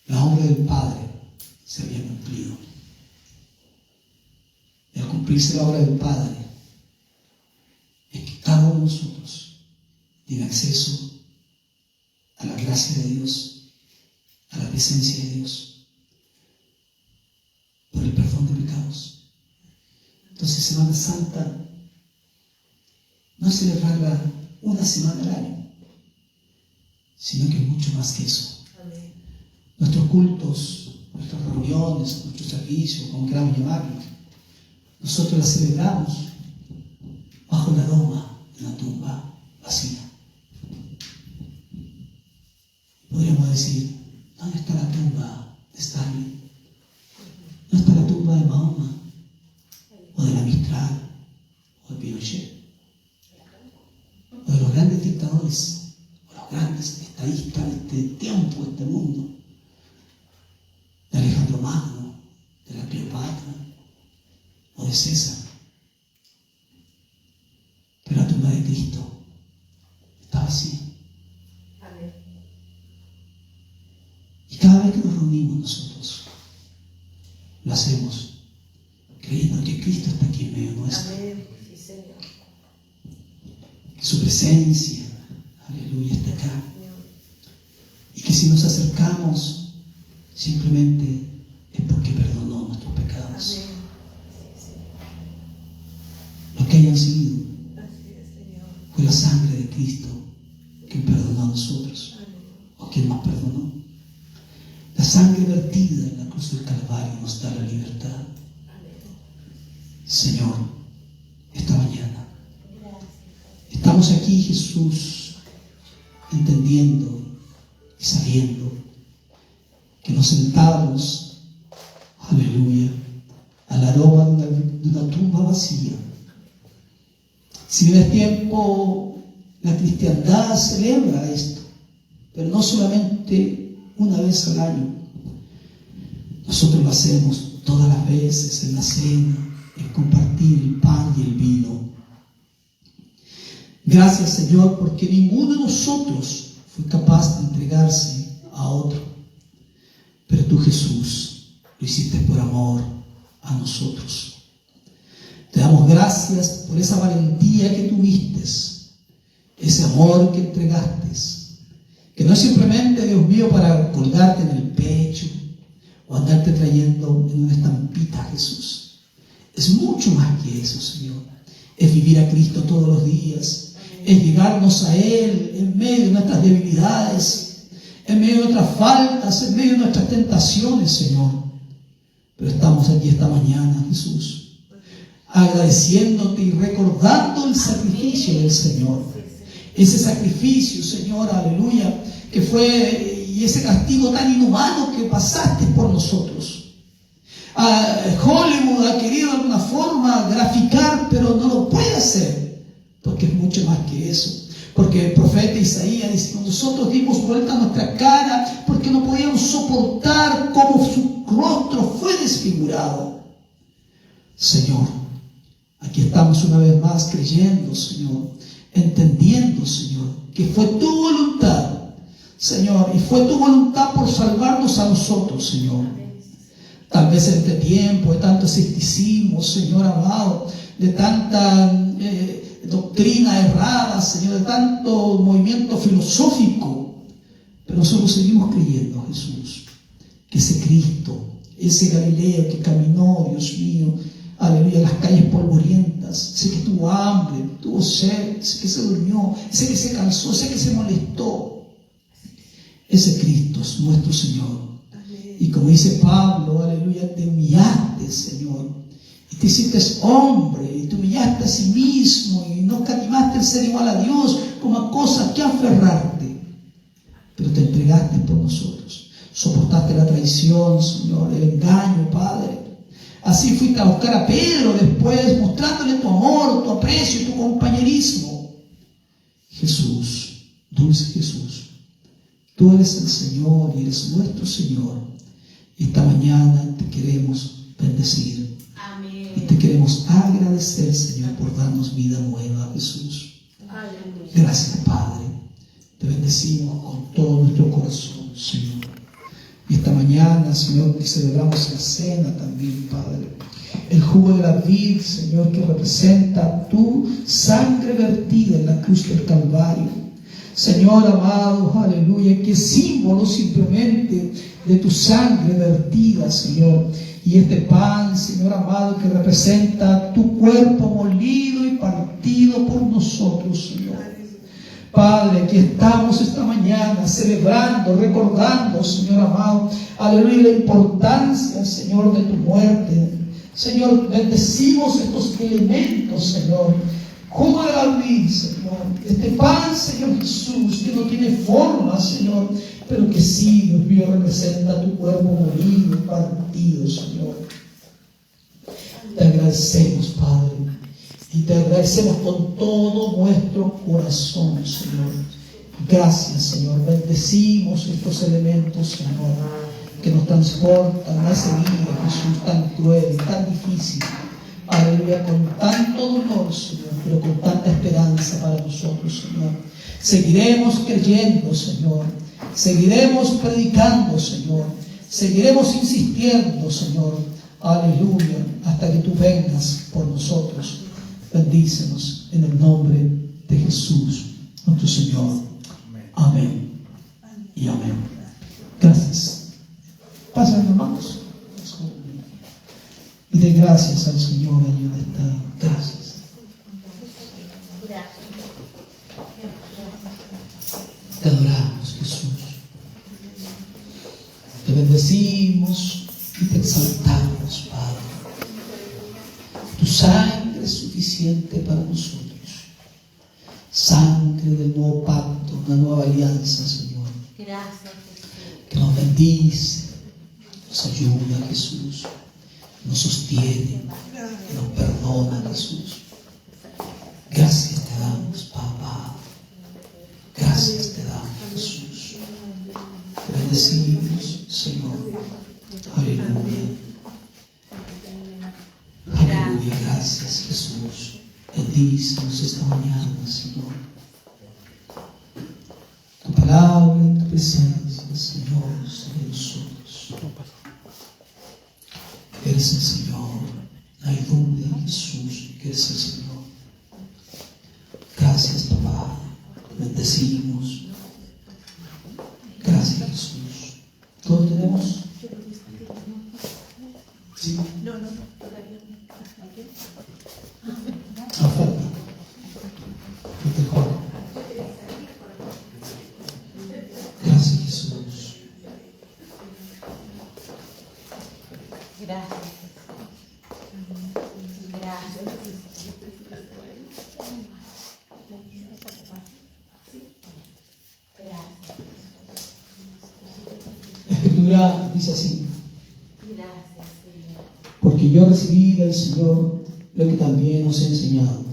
la obra del Padre se había cumplido. Y al cumplirse la obra del Padre, es que cada uno de nosotros tiene acceso a la gracia de Dios, a la presencia de Dios, por el perdón de pecados. Entonces, Semana Santa no es celebrarla una semana al año, sino que es mucho más que eso. Amén. Nuestros cultos, nuestras reuniones, nuestros servicios, como queramos llamarlos, nosotros las celebramos bajo la doma de una tumba vacía. Podríamos decir: ¿dónde está la tumba de Stalin? ¿Dónde está la tumba de Mahoma? ¿O de la Mistral? ¿O de Pinochet? ¿O de los grandes dictadores? ¿O los grandes estadistas de este tiempo, de este mundo? ¿De Alejandro Magno? ¿De la Cleopatra? ¿O de César? Pero la tumba de Cristo está vacía. Amén. unimos nosotros, lo hacemos creyendo que Cristo está aquí en medio nuestro. Amén. Sí, Señor. Su presencia, aleluya, está acá. Y que si nos acercamos, simplemente es porque perdonó nuestros pecados. Amén. Lo que hayan sido, Así es, Señor. fue la sangre de Cristo quien perdonó a nosotros. Amén. ¿O quien nos perdonó? La sangre vertida en la cruz del Calvario nos da la libertad. Amén. Señor, esta mañana Gracias. estamos aquí, Jesús, entendiendo y sabiendo que nos sentamos, aleluya, al aroma de una tumba vacía. Si bien es tiempo, la cristiandad celebra esto, pero no solamente una vez al año. Nosotros lo hacemos todas las veces en la cena, en compartir el pan y el vino. Gracias, Señor, porque ninguno de nosotros fue capaz de entregarse a otro. Pero tú, Jesús, lo hiciste por amor a nosotros. Te damos gracias por esa valentía que tuviste, ese amor que entregaste, que no es simplemente, Dios mío, para colgarte en el pecho o andarte trayendo en una estampita, Jesús. Es mucho más que eso, Señor. Es vivir a Cristo todos los días, es llegarnos a Él en medio de nuestras debilidades, en medio de nuestras faltas, en medio de nuestras tentaciones, Señor. Pero estamos aquí esta mañana, Jesús, agradeciéndote y recordando el sacrificio del Señor. Ese sacrificio, Señor, aleluya, que fue, y ese castigo tan inhumano que pasaste por nosotros. Hollywood ha querido de alguna forma graficar, pero no lo puede hacer, porque es mucho más que eso. Porque el profeta Isaías dice, cuando nosotros dimos vuelta a nuestra cara, porque no podíamos soportar cómo su rostro fue desfigurado. Señor, aquí estamos una vez más creyendo, Señor, entendiendo, Señor, que fue tu voluntad, Señor, y fue tu voluntad por salvarnos a nosotros, Señor. Tal vez en este tiempo de tanto escepticismo, Señor amado, de tanta doctrina errada, Señor, de tanto movimiento filosófico, pero nosotros seguimos creyendo, Jesús, que ese Cristo, ese Galileo que caminó, Dios mío, aleluya, las calles polvorientas, sé que tuvo hambre, tuvo sed, sé que se durmió, sé que se cansó, sé que se molestó. Ese Cristo es nuestro Señor. Amén. Y como dice Pablo, aleluya, te humillaste, Señor, y te hiciste hombre, y te humillaste a sí mismo, y no escatimaste el ser igual a Dios como a cosas que aferrarte, pero te entregaste por nosotros, soportaste la traición, Señor, el engaño, Padre. Así fuiste a buscar a Pedro después, mostrándole tu amor, tu aprecio y tu compañerismo. Jesús, dulce Jesús, tú eres el Señor y eres nuestro Señor. Y esta mañana te queremos bendecir. Amén. Y te queremos agradecer, Señor, por darnos vida nueva, Jesús. Aleluya. Gracias, Padre. Te bendecimos con todo nuestro corazón, Señor. Y esta mañana, Señor, que celebramos la cena también, Padre. El jugo de la vid, Señor, que representa tu sangre vertida en la cruz del Calvario. Señor amado, aleluya, que es símbolo simplemente de tu sangre vertida, Señor. Y este pan, Señor amado, que representa tu cuerpo molido y partido por nosotros, Señor. Padre, aquí estamos esta mañana celebrando, recordando, Señor amado, aleluya, la importancia, Señor, de tu muerte. Señor, bendecimos estos elementos, Señor. Jugo de la vid, Señor. Este pan, Señor Jesús, que no tiene forma, Señor, pero que sí, Dios mío, representa tu cuerpo molido, partido, Señor. Te agradecemos, Padre. Y te agradecemos con todo nuestro corazón, Señor. Gracias, Señor. Bendecimos estos elementos, Señor, que nos transportan a ese día, Jesús, tan cruel, tan difícil. Aleluya, con tanto dolor, Señor, pero con tanta esperanza para nosotros, Señor. Seguiremos creyendo, Señor. Seguiremos predicando, Señor. Seguiremos insistiendo, Señor, aleluya, hasta que tú vengas por nosotros. Bendícenos en el nombre de Jesús, nuestro Señor. Amén y amén. Gracias. Pasen, hermanos. Y de gracias al Señor en donde está. Gracias. Te adoramos, Jesús. Te bendecimos y te exaltamos, Padre. Tu sangre es suficiente para nosotros. Sangre del nuevo pacto, una nueva alianza, Señor. Gracias, Jesús. Que nos bendice, nos ayuda, Jesús. Nos sostiene, que nos perdona, Jesús. Gracias te damos, papá. Gracias te damos, Jesús. Te bendecimos, Señor. Aleluya. Aleluya. Gracias, Jesús. Bendícenos esta mañana, Señor. Tu palabra y tu presencia, Señor, sobre nosotros. Eres el Señor. No hay duda, Jesús, que eres el Señor. Gracias, papá. Te bendecimos. Gracias, Jesús. ¿Todos tenemos? ¿Sí? No, todavía no. Falta. Gracias, Jesús. Gracias. Gracias. La Escritura dice así: Gracias, Señor. porque yo recibí del Señor lo que también os he enseñado.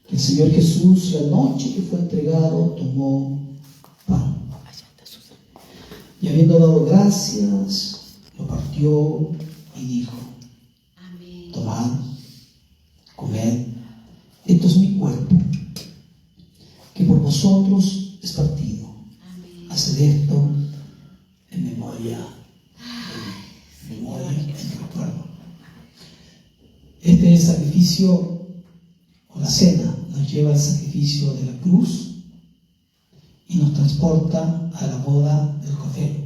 Que el Señor Jesús, la noche que fue entregado, tomó pan. Y habiendo dado gracias, lo partió y dijo: Amén. tomad, comed, esto es mi cuerpo, que por vosotros es partido. Amén. Haced esto en memoria de mí. En recuerdo. Este sacrificio, o la cena, nos lleva al sacrificio de la cruz y nos transporta a la boda del Cordero.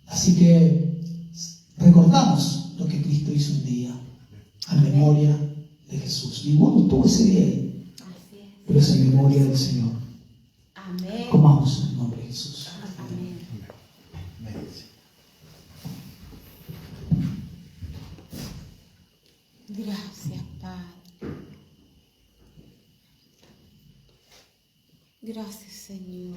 Así que recordamos lo que Cristo hizo un día, a memoria de Jesús. Ninguno tuvo ese día ahí, Así es. pero es en memoria del Señor. Amén. Comamos en el nombre de Jesús. Amén. Gracias, Padre. Gracias, Señor.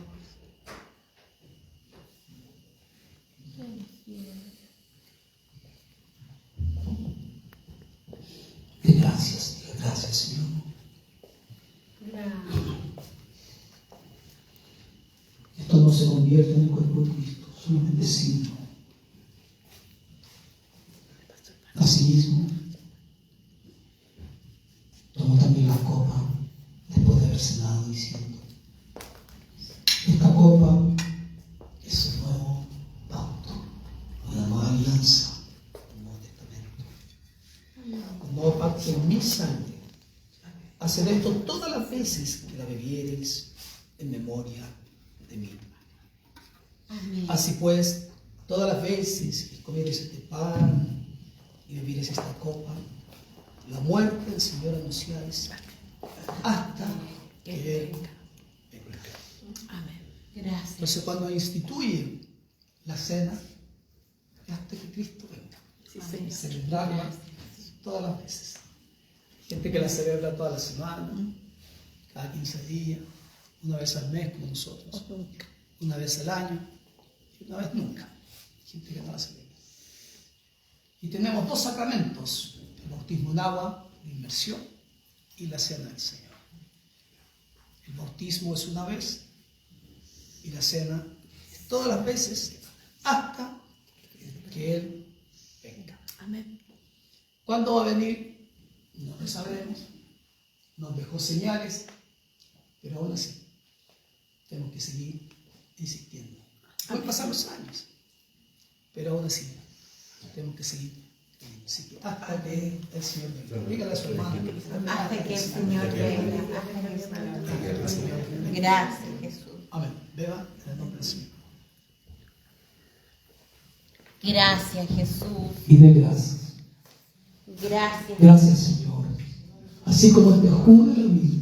Gracias, diga gracias, Señor. Gracias. Esto no se convierte en el cuerpo de Cristo, solo bendecimos. Asimismo, tomó también la copa después de haber cenado, diciendo: esta copa es el nuevo pacto, una nueva alianza, un nuevo testamento, un nuevo pacto en mi sangre. Haced esto todas las veces que la bebiereis en memoria de mí. Amén. Así pues, todas las veces que comiereis este pan y bebiereis esta copa, la muerte del Señor anunciáis hasta que Él venga. Amén. Gracias. Entonces, cuando instituye la cena, hasta que Cristo venga. Amén. Celebrarla todas las veces. Gente que la celebra toda la semana, cada 15 días, una vez al mes como nosotros, una vez al año y una vez nunca. Gente que no la celebra. Y tenemos dos sacramentos: el bautismo en agua, la inmersión, y la cena del Señor. El bautismo es una vez y la cena todas las veces hasta que Él venga. Amén. ¿Cuándo va a venir? No lo sabremos. Nos dejó señales, pero aún así tenemos que seguir insistiendo. Pueden pasar los años, Pero ahora sí, tenemos que seguir. Así que hasta que el Señor venga. Dígale a su hermano. Hasta que el Señor venga. Gracias, Jesús. Amén. Beba en el nombre del Señor. Gracias, Jesús. Y de gracias. Gracias. Gracias, Señor. Así como este jugo de la vida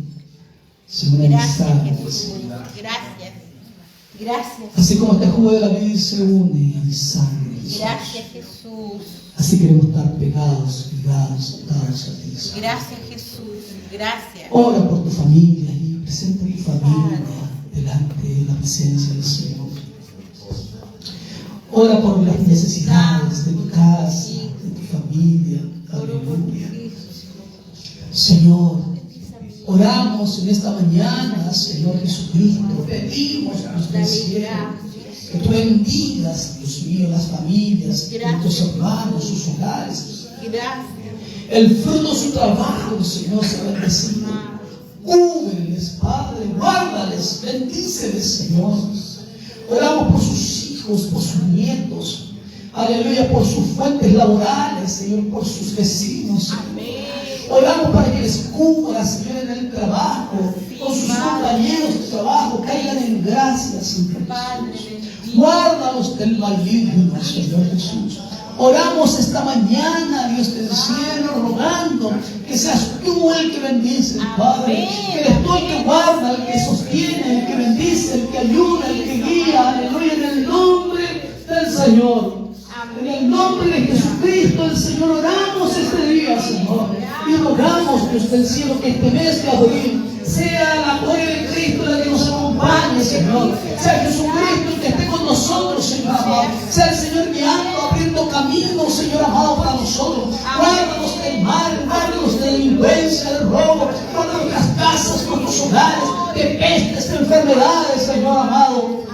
se une a mi Gracias, sangre, Jesús. Señor. Gracias. Gracias. Así como este jugo de la vida se une a mi sangre, Jesús. Gracias, Jesús. Así queremos estar pegados, ligados, atados a ti, Señor. Gracias, Jesús. Gracias. Ora por tu familia y presenta tu familia delante de la presencia del Señor. Ora por las necesidades de tu casa, de tu familia. Aleluya. Señor, oramos en esta mañana, Señor Jesucristo. Pedimos, Dios del cielo, que tú bendigas, Dios mío, las familias, tus hermanos, sus hogares. Gracias. El fruto de su trabajo, Señor, sea bendecido. Cúbreles, Padre, guárdales, bendíceles, Señor. Oramos por sus hijos, por sus nietos. Aleluya, por sus fuentes laborales, Señor, por sus vecinos. Oramos para que les cubra, Señor, en el trabajo, con sus compañeros de trabajo, caigan en gracia, Señor. Guárdalos del maligno, Señor Jesús. Oramos esta mañana, Dios del cielo, rogando que seas tú el que bendice, Padre. Que eres tú el que guarda, el que sostiene, el que bendice, el que ayuda, el que guía. Aleluya, en el nombre del Señor. En el nombre de Jesucristo, el Señor, oramos este día, Señor. Y rogamos, Dios del cielo, que este mes de abril sea la gloria de Cristo la que nos acompañe, Señor. Sea Jesucristo el que esté con nosotros, Señor amado. Sea el Señor guiando, abriendo caminos, Señor amado, para nosotros. Guárdanos del mal, guárdanos de la delincuencia, del robo. Guarda nuestras casas, nuestros hogares, de pestes, de enfermedades, Señor amado.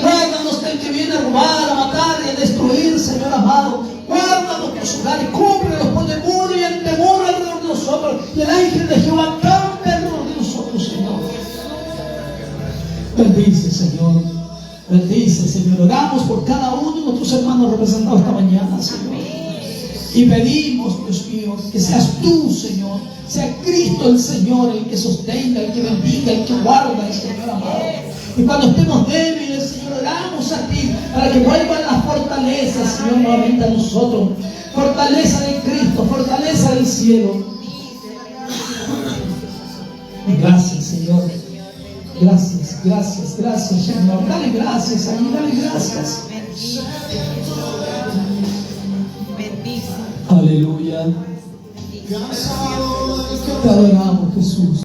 Guárdanos del que viene a robar, a matar y a destruir, Señor amado. Guarda nuestros hogares, cúbrelos por el muro y el temor alrededor de nosotros. Y el ángel de Jehová campe alrededor de nosotros, Señor. Bendice, Señor. Bendice, Señor. Oramos por cada uno de nuestros hermanos representados esta mañana, Señor. Y pedimos, Dios mío, que seas tú, Señor. Sea Cristo el Señor, el que sostenga, el que bendiga, el que guarda, el Señor amado. Y cuando estemos débiles, Señor, oramos a ti para que vuelvan las fortalezas, Señor, nuevamente a nosotros. Fortaleza de Cristo, fortaleza del cielo. Gracias, Señor. Gracias, gracias, gracias, Señor. Dale gracias ahí, dale gracias. Bendice. Aleluya. Te adoramos, Jesús.